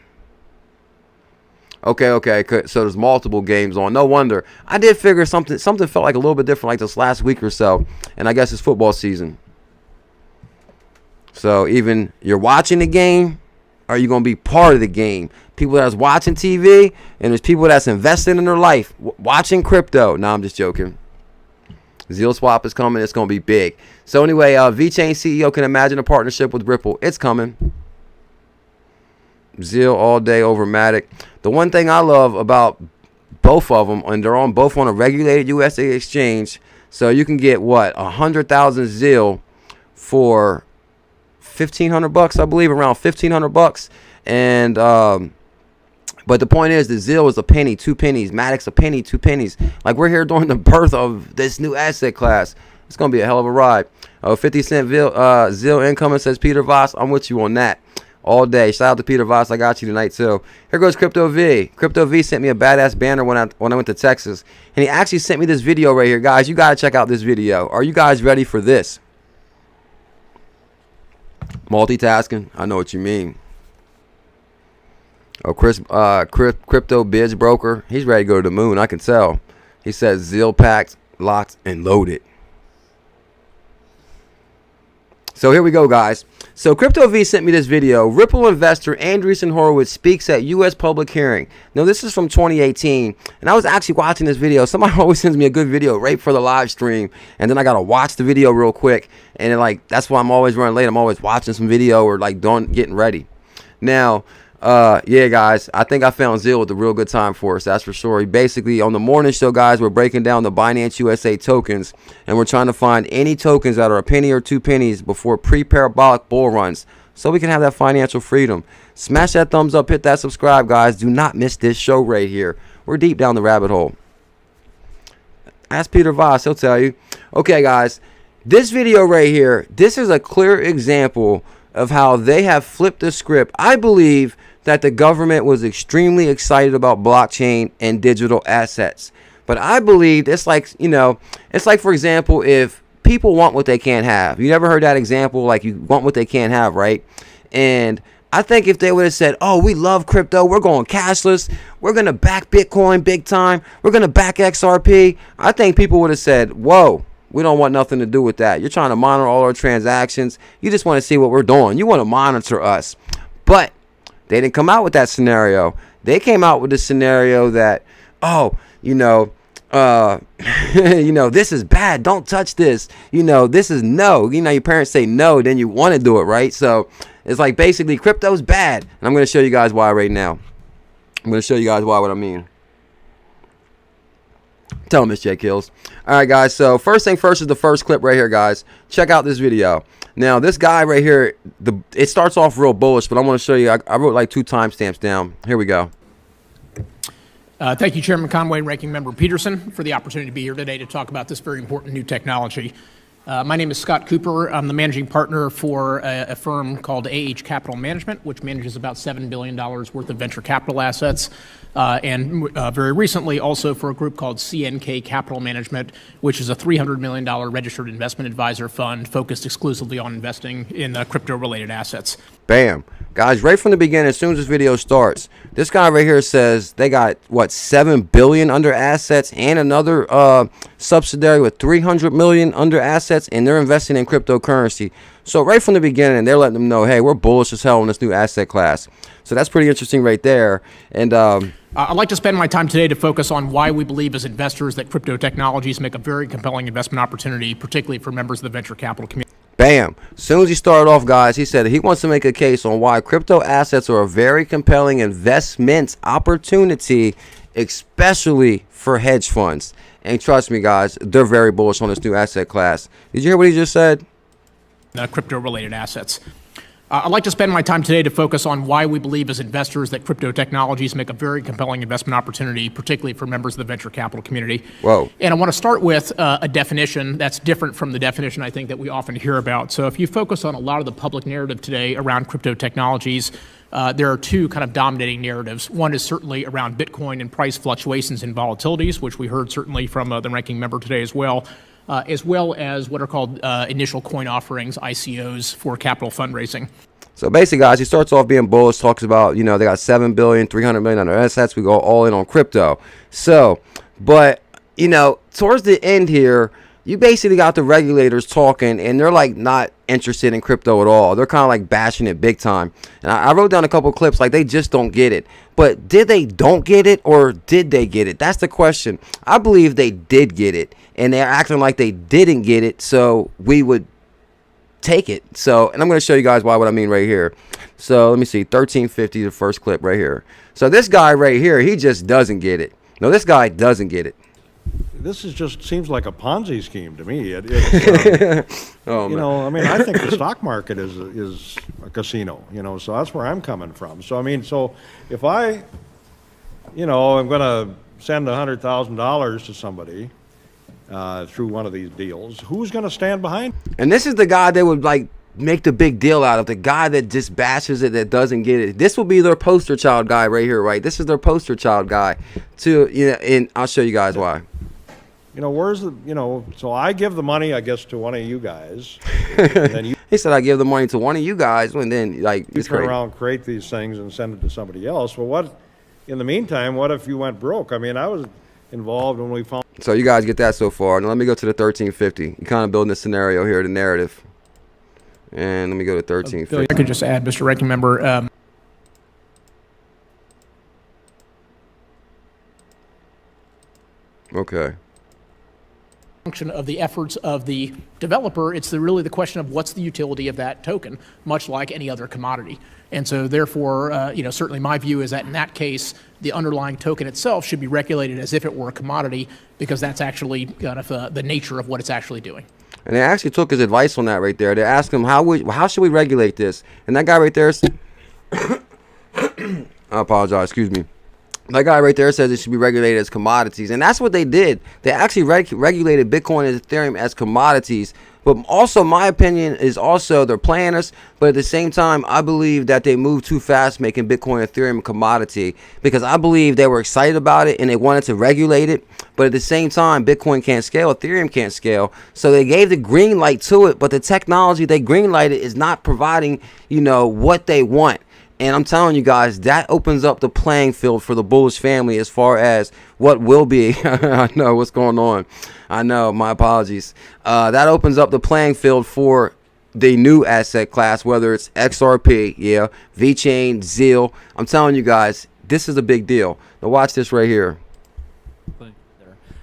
[SPEAKER 1] Okay. So there's multiple games on. No wonder. I did figure something felt like a little bit different like this last week or so. And I guess it's football season. So even you're watching the game, are you going to be part of the game? People that's watching TV, and there's people that's investing in their life, watching crypto. No, I'm just joking. Zill Swap is coming. It's going to be big. So anyway, VeChain CEO can imagine a partnership with Ripple. It's coming. Zill all day over Matic. The one thing I love about both of them, and they're both on a regulated USA exchange, so you can get what, 100,000 Zill for $1,500, I believe, around $1,500. And but the point is, the Zill is a penny, 2 pennies. Matic's a penny, 2 pennies. Like, we're here during the birth of this new asset class. It's gonna be a hell of a ride. 50 cent Zill incoming, says Peter Voss. I'm with you on that all day. Shout out to Peter Voss. I got you tonight too. Here goes Crypto V. Crypto V sent me a badass banner when I went to Texas, and he actually sent me this video right here, guys. You gotta check out this video. Are you guys ready for this? Multitasking, I know what you mean. Oh, Crypto Biz Broker, he's ready to go to the moon. I can tell. He says Zill packed, locked, and loaded. So here we go, guys. So Crypto V sent me this video. Ripple investor Andreessen Horowitz speaks at U.S. public hearing. Now, this is from 2018, and I was actually watching this video. Somebody always sends me a good video right for the live stream, and then I gotta watch the video real quick. And then, like, that's why I'm always running late. I'm always watching some video or like getting ready. Now, yeah, guys, I think I found Zill with a real good time for us. That's for sure. He basically, on the morning show, guys, we're breaking down the Binance USA tokens, and we're trying to find any tokens that are a penny or 2 pennies before pre-parabolic bull runs, so we can have that financial freedom. Smash that thumbs up, hit that subscribe, guys. Do not miss this show right here. We're deep down the rabbit hole. Ask Peter Voss, he'll tell you. Okay, guys, this video right here, this is a clear example of how they have flipped the script. I believe that the government was extremely excited about blockchain and digital assets. But I believe it's like, you know, it's like, for example, if people want what they can't have. You never heard that example? Like, you want what they can't have, right? And I think if they would have said, oh, we love crypto, we're going cashless, we're going to back Bitcoin big time, we're going to back XRP, I think people would have said, whoa, we don't want nothing to do with that. You're trying to monitor all our transactions. You just want to see what we're doing. You want to monitor us. But they didn't come out with that scenario. They came out with the scenario that, oh, you know, this is bad. Don't touch this. This is no. Your parents say no, then you want to do it, right? So it's like basically crypto's bad. And I'm going to show you guys why right now. I'm going to show you guys why, what I mean. Tell them, Miss J Kills. All right, guys. So first thing first is the first clip right here, guys. Check out this video. Now, this guy right here, it starts off real bullish, but I want to show you. I wrote like 2 timestamps down. Here we go.
[SPEAKER 4] Thank you, Chairman Conway and Ranking Member Peterson, for the opportunity to be here today to talk about this very important new technology. My name is Scott Cooper. I'm the managing partner for a firm called AH Capital Management, which manages about $7 billion worth of venture capital assets. And very recently also for a group called CNK Capital Management, which is a $300 million registered investment advisor fund focused exclusively on investing in crypto-related assets.
[SPEAKER 1] Bam. Guys, right from the beginning, as soon as this video starts, this guy right here says they got, what, $7 billion under assets and another subsidiary with $300 million under assets, and they're investing in cryptocurrency. So right from the beginning, they're letting them know, hey, we're bullish as hell on this new asset class. So that's pretty interesting right there. And
[SPEAKER 4] I'd like to spend my time today to focus on why we believe as investors that crypto technologies make a very compelling investment opportunity, particularly for members of the venture capital community.
[SPEAKER 1] Bam. As soon as he started off, guys, he said he wants to make a case on why crypto assets are a very compelling investment opportunity, especially for hedge funds. And trust me, guys, they're very bullish on this new asset class. Did you hear what he just said?
[SPEAKER 4] Crypto-related assets. I'd like to spend my time today to focus on why we believe as investors that crypto technologies make a very compelling investment opportunity, particularly for members of the venture capital community.
[SPEAKER 1] Whoa.
[SPEAKER 4] And I want to start with a definition that's different from the definition I think that we often hear about. So if you focus on a lot of the public narrative today around crypto technologies, there are 2 kind of dominating narratives. One is certainly around Bitcoin and price fluctuations and volatilities, which we heard certainly from the ranking member today as well as what are called initial coin offerings, ICOs, for capital fundraising.
[SPEAKER 1] So basically, guys, he starts off being bullish, talks about, they got $7 billion, $300 million under assets. We go all in on crypto. So, but, towards the end here, you basically got the regulators talking, and they're like not interested in crypto at all. They're kind of like bashing it big time. And I wrote down a couple clips, like they just don't get it. But did they don't get it, or did they get it? That's the question. I believe they did get it, and they're acting like they didn't get it, so we would take it. So, and I'm going to show you guys why, what I mean right here. So let me see, 1350, the first clip right here. So this guy right here, he just doesn't get it. No, this guy doesn't get it.
[SPEAKER 5] This is just seems like a Ponzi scheme to me.
[SPEAKER 1] Oh,
[SPEAKER 5] I mean, I think the stock market is a casino. So that's where I'm coming from. So I mean, so if I, I'm going to send $100,000 to somebody through one of these deals, who's going to stand behind?
[SPEAKER 1] And this is the guy that would like make the big deal out of, the guy that just bashes it, that doesn't get it. This will be their poster child guy right here, right? This is their poster child guy to, and I'll show you guys why.
[SPEAKER 5] Where's the, so I give the money, I guess, to one of you guys. And then
[SPEAKER 1] he said, I give the money to one of you guys, and then, like,
[SPEAKER 5] you turn around, create these things, and send it to somebody else. Well, in the meantime, what if you went broke? I mean, I was involved when we found.
[SPEAKER 1] So you guys get that so far. Now let me go to the 1350. You kind of building a scenario here, the narrative. And let me go to 1350.
[SPEAKER 4] I could just add, Mr. Ranking Member.
[SPEAKER 1] Okay.
[SPEAKER 4] Function of the efforts of the developer, it's really the question of what's the utility of that token, much like any other commodity. And so therefore, certainly my view is that in that case, the underlying token itself should be regulated as if it were a commodity, because that's actually kind of the nature of what it's actually doing.
[SPEAKER 1] And they actually took his advice on that right there. They asked him, how should we regulate this? And that guy right there, I apologize, excuse me. That guy right there says it should be regulated as commodities, and that's what they did. They actually regulated Bitcoin and Ethereum as commodities. But also, my opinion is also they're playing us. But at the same time, I believe that they moved too fast making Bitcoin and Ethereum a commodity, because I believe they were excited about it and they wanted to regulate it. But at the same time, Bitcoin can't scale, Ethereum can't scale. So they gave the green light to it, but the technology they green lighted is not providing, what they want. And I'm telling you guys, that opens up the playing field for the bullish family as far as what will be. I know what's going on. I know, my apologies. That opens up the playing field for the new asset class, whether it's XRP, VeChain, Zeal. I'm telling you guys, this is a big deal. Now watch this right here.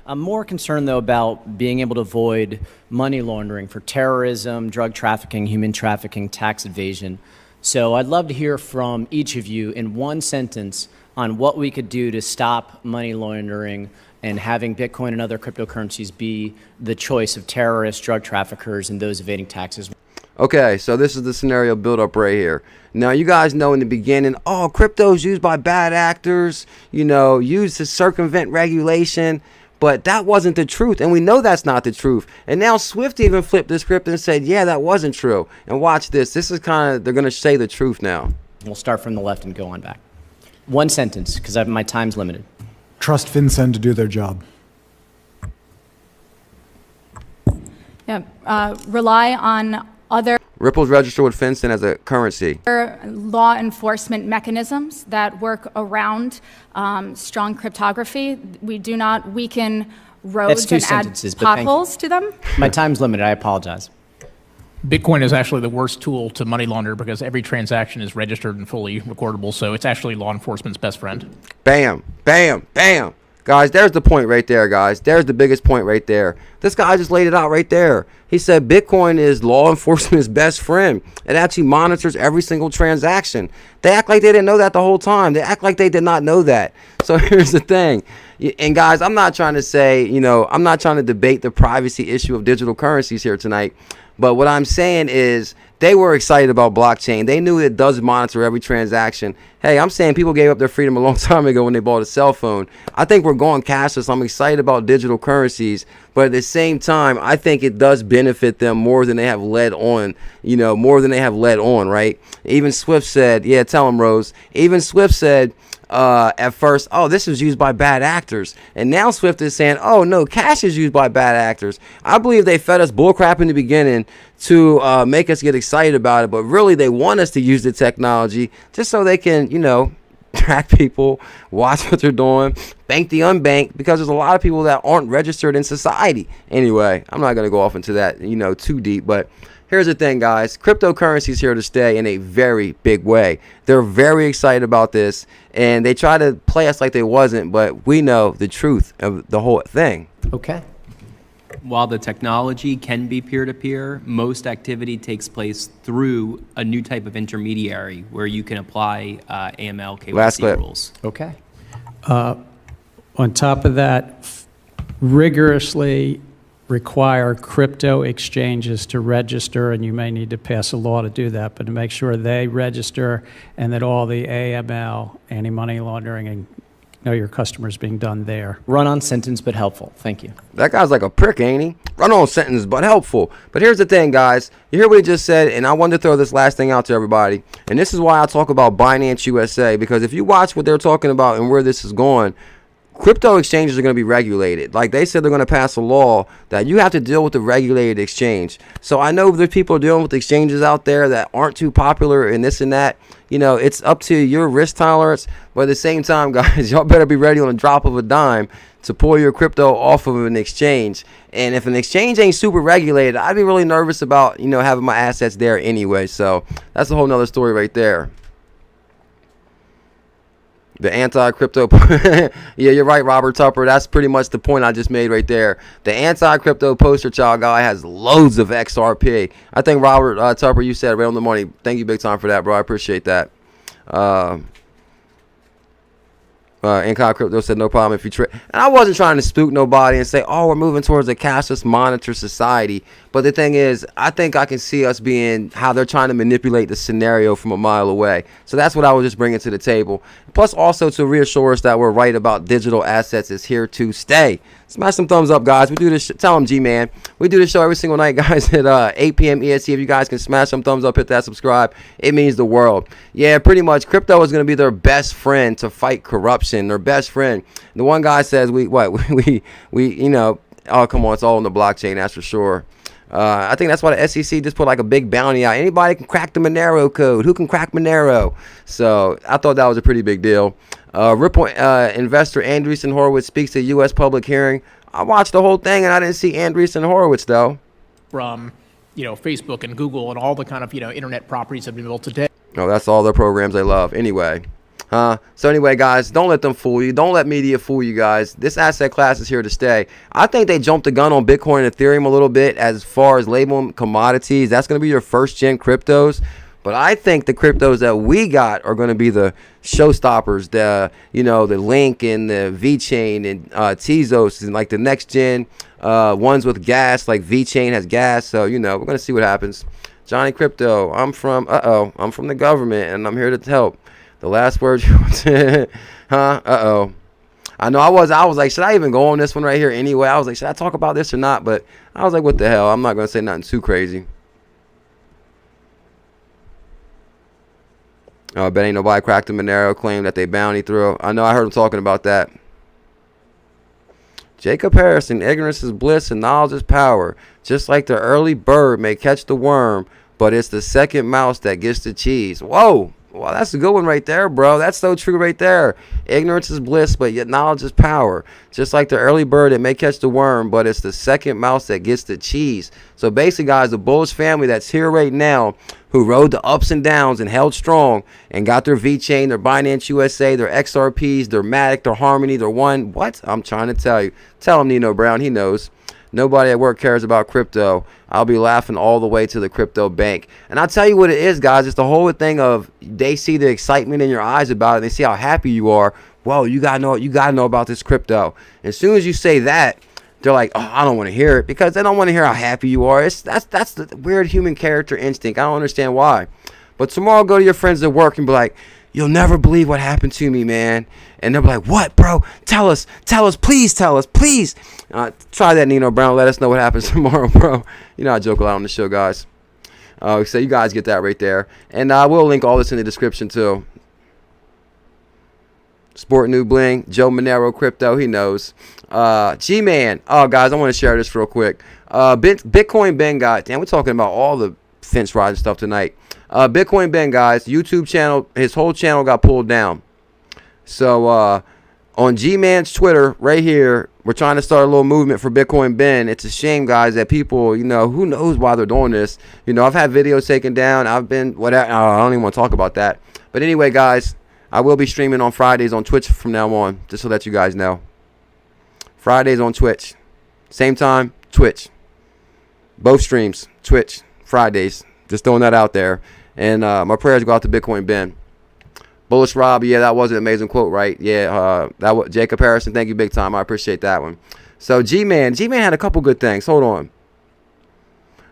[SPEAKER 6] I'm more concerned, though, about being able to avoid money laundering for terrorism, drug trafficking, human trafficking, tax evasion. So I'd love to hear from each of you in one sentence on what we could do to stop money laundering and having Bitcoin and other cryptocurrencies be the choice of terrorists, drug traffickers, and those evading taxes.
[SPEAKER 1] Okay, so this is the scenario build up right here. Now, you guys know in the beginning, crypto is used by bad actors, used to circumvent regulation. But that wasn't the truth, and we know that's not the truth. And now Swift even flipped the script and said, yeah, that wasn't true. And watch this. This is they're going to say the truth now.
[SPEAKER 6] We'll start from the left and go on back. One sentence, because my time's limited.
[SPEAKER 7] Trust FinCEN to do their job.
[SPEAKER 8] Yeah, rely on other
[SPEAKER 1] Ripple's registered with FinCEN as a currency.
[SPEAKER 8] law enforcement mechanisms that work around strong cryptography. We do not weaken roads
[SPEAKER 6] That's two
[SPEAKER 8] and
[SPEAKER 6] sentences,
[SPEAKER 8] add
[SPEAKER 6] but thank
[SPEAKER 8] potholes to them.
[SPEAKER 6] My time's limited. I apologize.
[SPEAKER 4] Bitcoin is actually the worst tool to money launder because every transaction is registered and fully recordable. So it's actually law enforcement's best friend.
[SPEAKER 1] Bam, bam, bam. Guys, there's the point right there, guys. There's the biggest point right there. This guy just laid it out right there. He said Bitcoin is law enforcement's best friend. It actually monitors every single transaction. They act like they didn't know that the whole time. They act like they did not know that. So here's the thing. And guys, I'm not trying to say, I'm not trying to debate the privacy issue of digital currencies here tonight. But what I'm saying is they were excited about blockchain. They knew it does monitor every transaction. Hey, I'm saying people gave up their freedom a long time ago when they bought a cell phone. I think we're going cashless. I'm excited about digital currencies. But at the same time, I think it does benefit them more than they have led on, right? Even Swift said, yeah, tell him, Rose. Even Swift said, at first, this is used by bad actors. And now Swift is saying, no, cash is used by bad actors. I believe they fed us bullcrap in the beginning to make us get excited about it. But really, they want us to use the technology just so they can, track people, watch what they're doing, bank the unbanked, because there's a lot of people that aren't registered in society. Anyway, I'm not going to go off into that, too deep. But here's the thing, guys. Cryptocurrency is here to stay in a very big way. They're very excited about this, and they try to play us like they wasn't, but we know the truth of the whole thing.
[SPEAKER 6] Okay.
[SPEAKER 9] While the technology can be peer-to-peer, most activity takes place through a new type of intermediary where you can apply AML KYC rules.
[SPEAKER 6] Okay.
[SPEAKER 10] On top of that, rigorously require crypto exchanges to register, and you may need to pass a law to do that, but to make sure they register and that all the AML, anti-money laundering, and know your customers being done there.
[SPEAKER 6] Run-on sentence, but helpful. Thank you.
[SPEAKER 1] That guy's like a prick, ain't he? Run-on sentence, but helpful. But here's the thing, guys. You hear what he just said, and I wanted to throw this last thing out to everybody. And this is why I talk about Binance USA, because if you watch what they're talking about and where this is going, crypto exchanges are going to be regulated. Like they said, they're going to pass a law that you have to deal with the regulated exchange. So I know there's people dealing with exchanges out there that aren't too popular and this and that. It's up to your risk tolerance. But at the same time, guys, y'all better be ready on a drop of a dime to pull your crypto off of an exchange. And if an exchange ain't super regulated, I'd be really nervous about, having my assets there anyway. So that's a whole nother story right there. The anti-crypto, yeah, you're right, Robert Tupper. That's pretty much the point I just made right there. The anti-crypto poster child guy has loads of XRP. I think Robert Tupper, you said it right on the money. Thank you big time for that, bro. I appreciate that. Incog Crypto said no problem if you trade. And I wasn't trying to spook nobody and say, oh, we're moving towards a cashless monitor society. But the thing is, I think I can see us being how they're trying to manipulate the scenario from a mile away. So that's what I was just bringing to the table. Plus also to reassure us that we're right about digital assets is here to stay. Smash some thumbs up, guys. We do this. Tell them, G-Man. We do this show every single night, guys, at 8 p.m. EST. If you guys can smash some thumbs up, hit that subscribe, it means the world. Yeah, pretty much. Crypto is going to be their best friend to fight corruption. Their best friend. The one guy says, we you know, oh, come on, it's all on the blockchain, that's for sure. I think that's why the SEC just put like a big bounty out. Anybody can crack the Monero code. Who can crack Monero? So I thought that was a pretty big deal. Ripple investor Andreessen Horowitz speaks to U.S. public hearing. I watched the whole thing and I didn't see Andreessen Horowitz though.
[SPEAKER 4] From, you know, Facebook and Google and all the kind of, you know, internet properties that have been built today.
[SPEAKER 1] No, that's all their programs they love. Anyway. So anyway, guys, don't let them fool you. Don't let media fool you guys. This asset class is here to stay. I think they jumped the gun on Bitcoin and Ethereum a little bit as far as labeling commodities. That's going to be your first gen cryptos. But I think the cryptos that we got are going to be the showstoppers, the, you know, the Link and the VeChain and Tezos and like the next gen ones with gas, like VeChain has gas. So, you know, we're going to see what happens. Johnny Crypto, I'm from the government and I'm here to help. The last word you want to, I know I was like, should I even go on this one right here anyway? I was like, should I talk about this or not? But I was like, what the hell? I'm not going to say nothing too crazy. I bet ain't nobody cracked the Monero claim that they bounty through. I know I heard him talking about that. Jacob Harrison, ignorance is bliss and knowledge is power. Just like the early bird may catch the worm, but it's the second mouse that gets the cheese. Whoa. Well, that's a good one right there, bro. That's so true right there. Ignorance is bliss, but yet knowledge is power. Just like the early bird, it may catch the worm, but it's the second mouse that gets the cheese. So basically, guys, the Bullish family that's here right now, who rode the ups and downs and held strong and got their VeChain, their Binance USA, their XRPs, their Matic, their Harmony, their One. What? I'm trying to tell you. Tell him, Nino Brown. He knows. Nobody at work cares about crypto. I'll be laughing all the way to the crypto bank. And I'll tell you what it is, guys. It's the whole thing of they see the excitement in your eyes about it. They see how happy you are. Whoa, you gotta know about this crypto. As soon as you say that, they're like, oh, I don't want to hear it, because they don't want to hear how happy you are. That's the weird human character instinct. I don't understand why. But tomorrow, go to your friends at work and be like, you'll never believe what happened to me, man. And they'll be like, what, bro? Tell us, please tell us, please. Try that, Nino Brown. Let us know what happens tomorrow, bro. You know I joke a lot on the show, guys. So you guys get that right there. And I will link all this in the description, too. Sport New Bling, Joe Monero Crypto, he knows. G-Man. Oh, guys, I want to share this real quick. Bitcoin Ben, guys. Damn, we're talking about all the fence riding stuff tonight. Bitcoin Ben, guys, YouTube channel, his whole channel got pulled down. So on G-Man's Twitter right here, we're trying to start a little movement for Bitcoin Ben. It's a shame, guys, that people, you know, who knows why they're doing this. You know, I've had videos taken down. I've been, whatever. I don't even want to talk about that. But anyway, guys, I will be streaming on Fridays on Twitch from now on, just to let you guys know. Fridays on Twitch. Same time, Twitch. Both streams, Twitch, Fridays. Just throwing that out there. And my prayers go out to Bitcoin Ben. Bullish Rob, yeah, that was an amazing quote, right? Yeah, that was Jacob Harrison. Thank you big time. I appreciate that one. So G-Man had a couple good things. Hold on.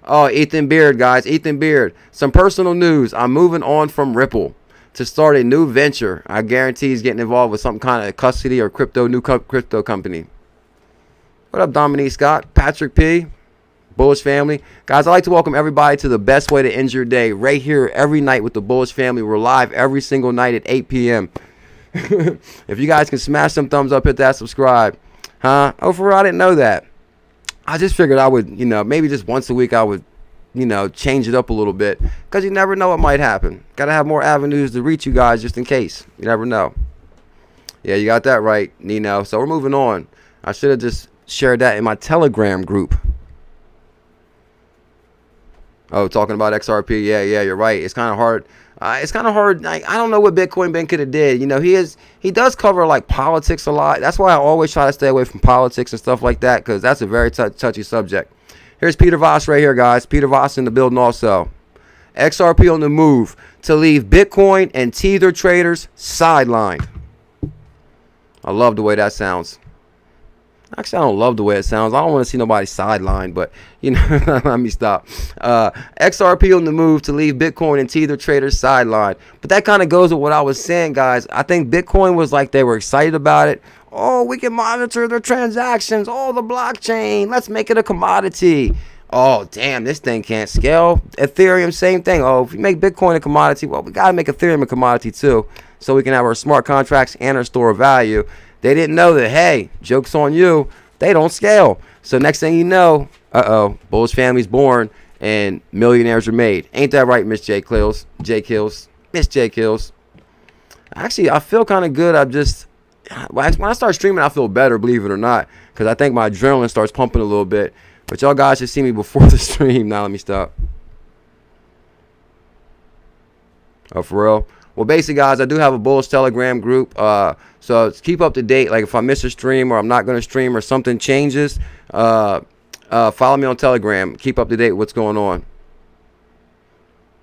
[SPEAKER 1] Oh, Ethan Beard, guys. Ethan Beard. Some personal news. I'm moving on from Ripple to start a new venture. I guarantee he's getting involved with some kind of custody or crypto company. What up, Dominique Scott? Patrick P. Bullish family. Guys, I'd like to welcome everybody to the best way to end your day right here every night with the Bullish family. We're live every single night at 8 p.m. If you guys can smash some thumbs up, hit that subscribe. Oh, for real, I didn't know that. I just figured I would, you know, maybe just once a week I would, you know, change it up a little bit, because you never know what might happen. Got to have more avenues to reach you guys just in case. You never know. Yeah, you got that right, Nino. So we're moving on. I should have just shared that in my Telegram group. Oh, talking about XRP. Yeah, you're right. It's kind of hard. Like, I don't know what Bitcoin Ben could have did. You know, he does cover like politics a lot. That's why I always try to stay away from politics and stuff like that, because that's a very touchy subject. Here's Peter Voss right here, guys. Peter Voss in the building also. XRP on the move to leave Bitcoin and Tether traders sidelined. I love the way that sounds. Actually, I don't love the way it sounds. I don't want to see nobody sidelined, but, you know, let me stop. XRP on the move to leave Bitcoin and Tether traders sidelined. But that kind of goes with what I was saying, guys. I think Bitcoin was like they were excited about it. Oh, we can monitor their transactions. Oh, the blockchain. Let's make it a commodity. Oh, damn, this thing can't scale. Ethereum, same thing. Oh, if we make Bitcoin a commodity, well, we got to make Ethereum a commodity too, so we can have our smart contracts and our store of value. They didn't know that, hey, joke's on you, they don't scale. So next thing you know, bullish family's born and millionaires are made. Ain't that right, Miss J Kills? Miss J Kills. Actually, I feel kind of good. When I start streaming, I feel better, believe it or not, because I think my adrenaline starts pumping a little bit. But y'all guys should see me before the stream. Now let me stop. Oh, for real? Well, basically, guys, I do have a bullish Telegram group. So keep up to date. Like if I miss a stream or I'm not going to stream or something changes, follow me on Telegram. Keep up to date with what's going on.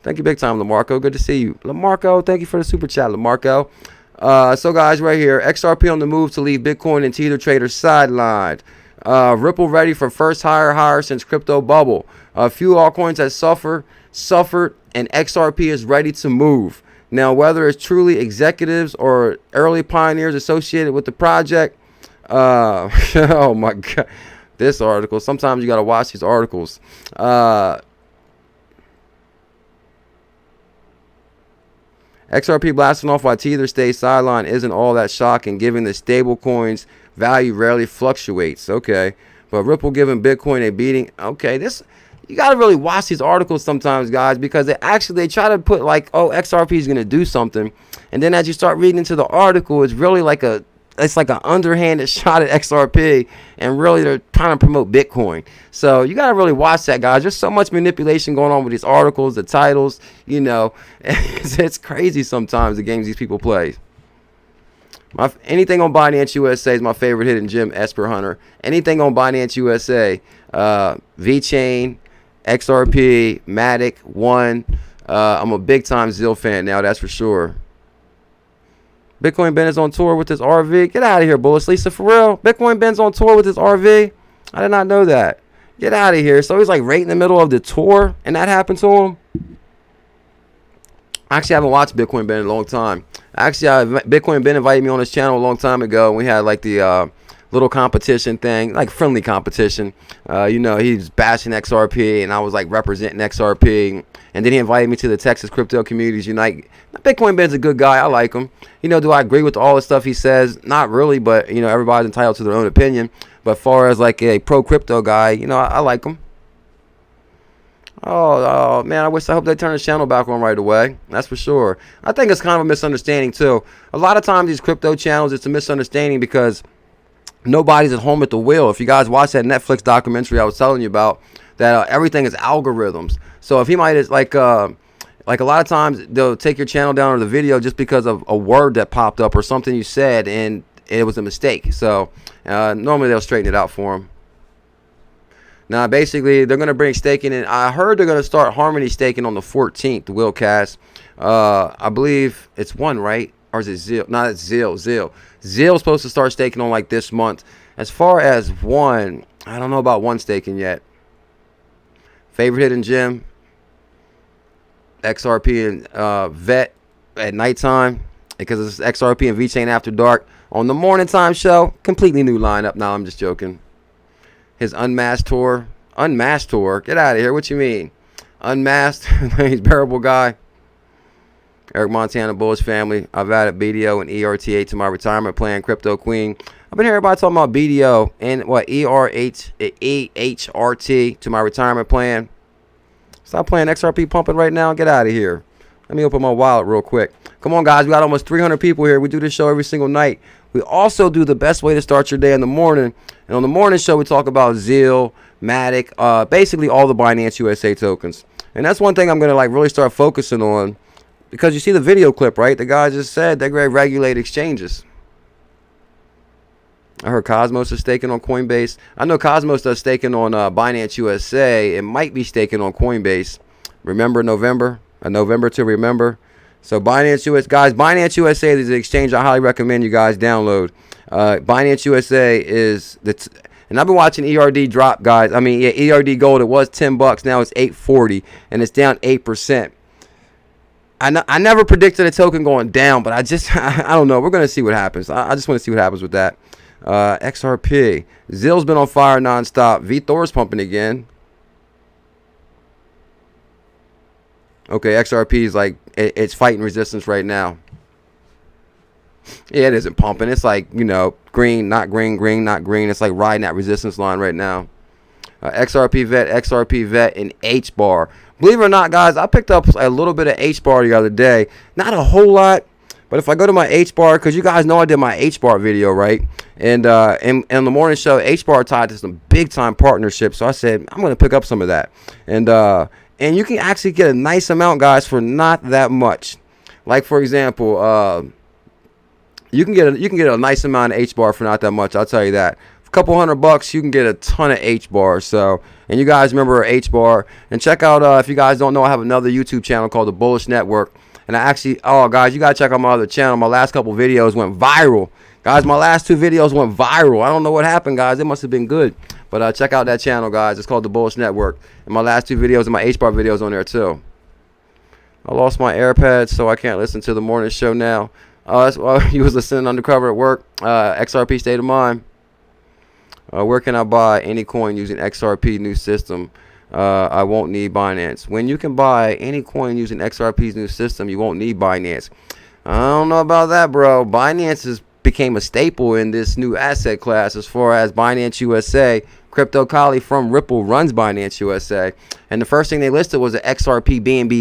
[SPEAKER 1] Thank you big time, LaMarco. Good to see you. LaMarco, thank you for the super chat, LaMarco. So, guys, right here, XRP on the move to leave Bitcoin and Tether traders sidelined. Ripple ready for first higher since crypto bubble. A few altcoins that suffered, and XRP is ready to move. Now, whether it's truly executives or early pioneers associated with the project, oh my God, this article. Sometimes you got to watch these articles. XRP blasting off while Tether stays sidelined isn't all that shocking, given the stable coins value rarely fluctuates. Okay, but Ripple giving Bitcoin a beating. Okay, this, you got to really watch these articles sometimes, guys, because they try to put like, oh, XRP is going to do something, and then as you start reading into the article, it's really like an underhanded shot at XRP, and really they're trying to promote Bitcoin. So you got to really watch that, guys. There's so much manipulation going on with these articles, the titles, you know. It's crazy sometimes, the games these people play. Anything on Binance USA is my favorite hidden gem, Esper Hunter. Anything on Binance USA, VeChain, XRP, Matic, One. I'm a big time ZIL fan now, that's for sure. Bitcoin Ben is on tour with his RV. Get out of here, Bullish Lisa, for real. Bitcoin Ben's on tour with his RV. I did not know that. Get out of here. So he's like right in the middle of the tour, and that happened to him. Actually, I haven't watched Bitcoin Ben in a long time. Actually, Bitcoin Ben invited me on his channel a long time ago, and we had like the little competition thing, like friendly competition. You know, he was bashing XRP, and I was like representing XRP. And then he invited me to the Texas Crypto Communities Unite. Bitcoin Ben's a good guy. I like him. You know, do I agree with all the stuff he says? Not really, but, you know, everybody's entitled to their own opinion. But as far as like a pro-crypto guy, you know, I like him. Oh, man, I hope they turn his channel back on right away. That's for sure. I think it's kind of a misunderstanding, too. A lot of times these crypto channels, it's a misunderstanding because nobody's at home at the wheel. If you guys watch that Netflix documentary I was telling you about, that everything is algorithms. So if he might have, like a lot of times they'll take your channel down or the video just because of a word that popped up or something you said and it was a mistake. So normally they'll straighten it out for him. Now, basically, they're going to bring staking in. I heard they're going to start Harmony staking on the 14th, the Willcast. I believe it's One, right? Or is it ZIL? No, it's ZIL. ZIL's supposed to start staking on like this month. As far as One, I don't know about One staking yet. Favorite hidden gem, XRP and VET at nighttime, because it's XRP and VeChain after dark. On the morning time show, completely new lineup. No, I'm just joking. His Unmasked tour. Unmasked tour? Get out of here. What you mean? Unmasked? He's bearable guy. Eric Montana, Bullish family. I've added BDO and ERTA to my retirement plan. Crypto Queen. I've been hearing everybody talking about BDO and what EHRT to my retirement plan. Stop playing XRP pumping right now. Get out of here. Let me open my wallet real quick. Come on, guys. We got almost 300 people here. We do this show every single night. We also do the best way to start your day in the morning. And on the morning show, we talk about ZIL, Matic, basically all the Binance USA tokens. And that's one thing I'm going to like really start focusing on, because you see the video clip, right? The guy just said they're going to regulate exchanges. I heard Cosmos is staking on Coinbase. I know Cosmos does staking on Binance USA. It might be staking on Coinbase. Remember November? A November to remember. So Binance US, guys, Binance USA is the exchange I highly recommend you guys download. Binance USA is and I've been watching ERD drop, guys. I mean, yeah, ERD Gold, it was $10, now it's $8.40, and it's down 8%. I never predicted a token going down, but I don't know. We're gonna see what happens. I just want to see what happens with that. XRP, Zill's been on fire nonstop. VThor's pumping again. Okay, XRP is like it's fighting resistance right now. Yeah, it isn't pumping. It's like, you know, green, not green, green, not green. It's like riding that resistance line right now. XRP VET, and H bar. Believe it or not, guys, I picked up a little bit of H bar the other day. Not a whole lot, but if I go to my H bar, because you guys know I did my H bar video, right? And in the morning show, H bar tied to some big time partnerships. So I said I'm going to pick up some of that, and you can actually get a nice amount, guys, for not that much. Like for example, you can get a nice amount of H bar for not that much. I'll tell you that. A couple $100, you can get a ton of H bar. So, and you guys remember H bar, and check out if you guys don't know, I have another YouTube channel called the Bullish Network, and I actually, oh guys, you gotta check out my other channel. My last couple videos went viral, guys. My last 2 videos went viral. I don't know what happened, guys. It must have been good, but check out that channel, guys. It's called the Bullish Network, and my last 2 videos and my H bar videos on there too. I lost my AirPods, so I can't listen to the morning show now. You was listening undercover at work. XRP State of Mind. Where can I buy any coin using XRP new system? I won't need Binance. When you can buy any coin using XRP's new system, you won't need Binance. I don't know about that, bro. Binance became a staple in this new asset class as far as Binance USA. Crypto Kali from Ripple runs Binance USA, and the first thing they listed was an XRP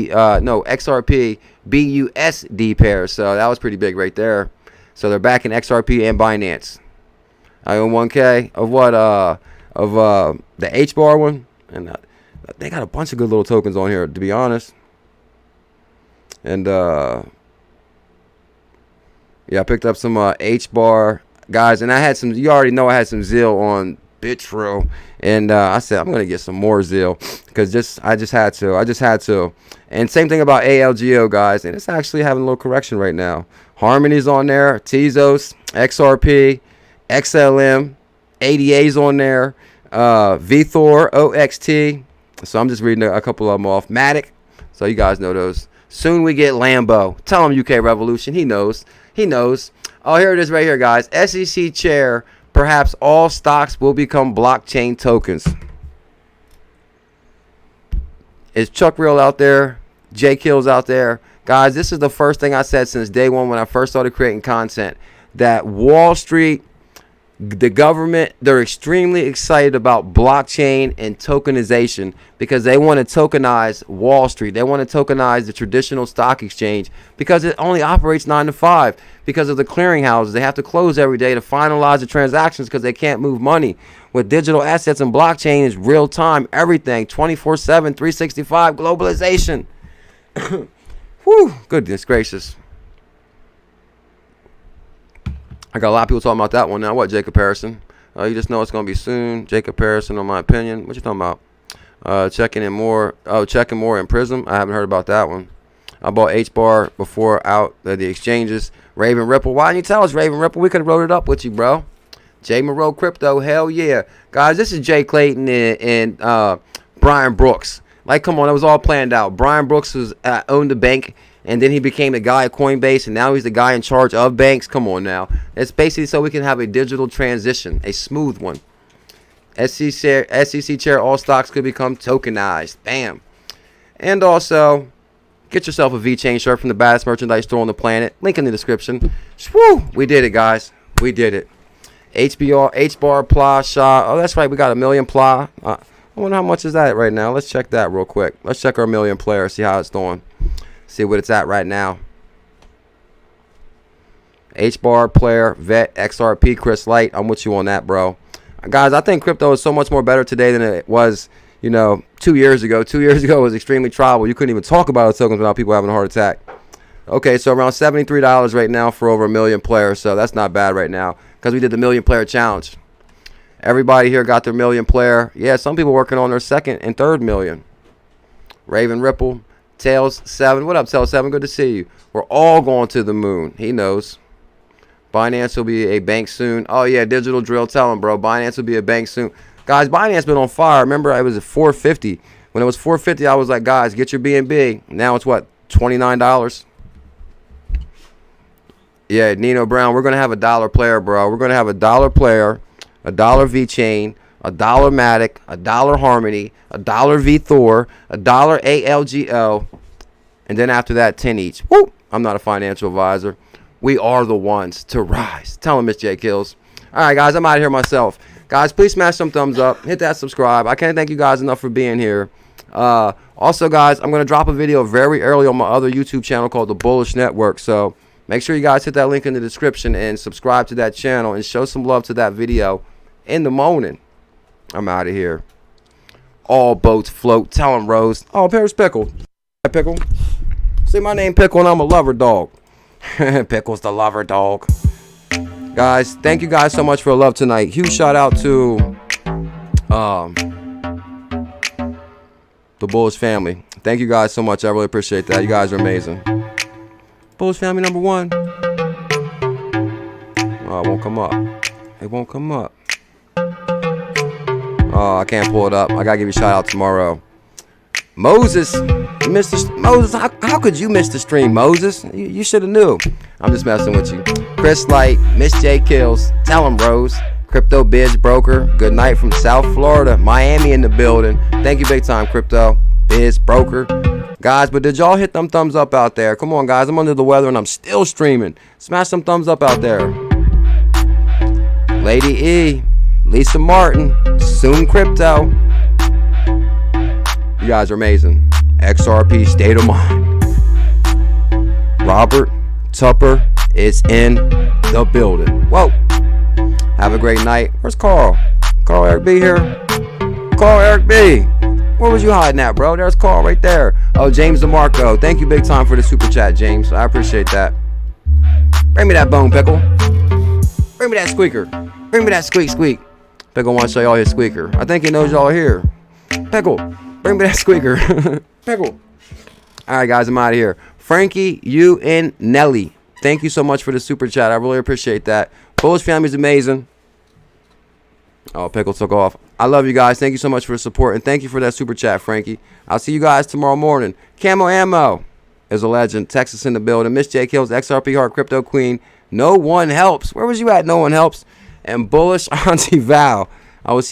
[SPEAKER 1] XRP BUSD pair. So that was pretty big right there. So they're back in XRP and Binance. I own 1K of what of the H bar one, and they got a bunch of good little tokens on here, to be honest. And yeah, I picked up some H bar, guys, and I had some. You already know I had some Zill on Bitro, and I said I'm gonna get some more Zill because I just had to. And same thing about ALGO, guys, and it's actually having a little correction right now. Harmony's on there, Tezos, XRP, XLM, ADA's on there, VThor, OXT. So I'm just reading a couple of them off. Matic, so you guys know those. Soon we get Lambo. Tell him UK Revolution. He knows. Oh, here it is right here, guys. SEC chair. Perhaps all stocks will become blockchain tokens. Is Chuck Real out there? J Kills out there? Guys, this is the first thing I said since day one when I first started creating content. That Wall Street, the government, they're extremely excited about blockchain and tokenization because they want to tokenize Wall Street. They want to tokenize the traditional stock exchange because it only operates 9 to 5 because of the clearinghouses. They have to close every day to finalize the transactions because they can't move money. With digital assets and blockchain is real time, everything, 24/7, 365, globalization. Whew, goodness gracious. I got a lot of people talking about that one now. What, Jacob Harrison? You just know it's going to be soon. Jacob Harrison, on my opinion. What you talking about? Checking more in Prism. I haven't heard about that one. I bought H-Bar before out the exchanges. Raven Ripple. Why didn't you tell us, Raven Ripple? We could have wrote it up with you, bro. J. Moreau Crypto. Hell yeah. Guys, this is Jay Clayton and Brian Brooks. Like, come on. It was all planned out. Brian Brooks owned the bank. And then he became the guy at COINBASE, and now he's the guy in charge of banks. Come on now. It's basically so we can have a digital transition, a smooth one. SEC chair, all stocks could become tokenized. Bam. And also, get yourself a VeChain shirt from the baddest merchandise store on the planet. Link in the description. Woo! We did it, guys. We did it. H-bar, Pla, Shaw. Oh, that's right. We got 1 million Pla. I wonder how much is that right now. Let's check that real quick. Let's check our 1 million player, see how it's doing. See what it's at right now. H-bar player, vet, XRP, Chris Light. I'm with you on that, bro. Guys, I think crypto is so much more better today than it was, 2 years ago. 2 years ago it was extremely tribal. You couldn't even talk about the tokens without people having a heart attack. Okay, so around $73 right now for over 1 million players. So that's not bad right now because we did the 1 million player challenge. Everybody here got their 1 million player. Yeah, some people working on their 2nd and 3rd million. Raven Ripple. Tails 7. What up, Tails 7? Good to see you. We're all going to the moon. He knows. Binance will be a bank soon. Oh, yeah, Digital Drill. Tell him, bro. Binance will be a bank soon. Guys, Binance been on fire. Remember, I was at $4.50. When it was $4.50, I was like, guys, get your BNB. Now it's what, $29? Yeah, Nino Brown, we're going to have a dollar player, bro. We're going to have a dollar player, a dollar VeChain, a dollar Matic, a dollar Harmony, a dollar VThor, a dollar ALGO, and then after that, 10 each. Woo! I'm not a financial advisor. We are the ones to rise. Tell him, Miss J Kills. All right, guys, I'm out of here myself. Guys, please smash some thumbs up. Hit that subscribe. I can't thank you guys enough for being here. Also, guys, I'm going to drop a video very early on my other YouTube channel called The Bullish Network. So make sure you guys hit that link in the description and subscribe to that channel and show some love to that video in the morning. I'm out of here. All boats float. Tell him, Rose. Oh, Paris Pickle. Hi, Pickle. See, my name Pickle and I'm a lover dog. Pickle's the lover dog. Guys, thank you guys so much for love tonight. Huge shout out to the Bullish family. Thank you guys so much. I really appreciate that. You guys are amazing. Bullish family number 1. Oh, it won't come up. It won't come up. Oh, I can't pull it up. I gotta give you a shout out tomorrow. Moses, Moses, how could you miss the stream, Moses? You should have knew. I'm just messing with you. Chris Light, Miss J Kills, tell him, Rose. Crypto Biz Broker, good night from South Florida, Miami in the building. Thank you big time, Crypto Biz Broker. Guys, but did y'all hit them thumbs up out there? Come on, guys, I'm under the weather and I'm still streaming. Smash some thumbs up out there. Lady E, Lisa Martin, Soon Crypto. You guys are amazing. XRP State of Mind. Robert Tupper is in the building. Whoa. Have a great night. Where's Carl? Carl Eric B here? Carl Eric B. Where was you hiding at, bro? There's Carl right there. Oh, James DeMarco. Thank you big time for the super chat, James. I appreciate that. Bring me that bone, Pickle. Bring me that squeaker. Bring me that squeak squeak. Pickle wants to show y'all his squeaker. I think he knows y'all are here. Pickle, bring me that squeaker. Pickle. All right, guys, I'm out of here. Frankie, you and Nelly. Thank you so much for the super chat. I really appreciate that. Bullish family's amazing. Oh, Pickle took off. I love you guys. Thank you so much for the support. And thank you for that super chat, Frankie. I'll see you guys tomorrow morning. Camo Ammo is a legend. Texas in the building. Miss J Kills, XRP Heart Crypto Queen. No one helps. Where was you at? No one helps. And Bullish Auntie Val. I was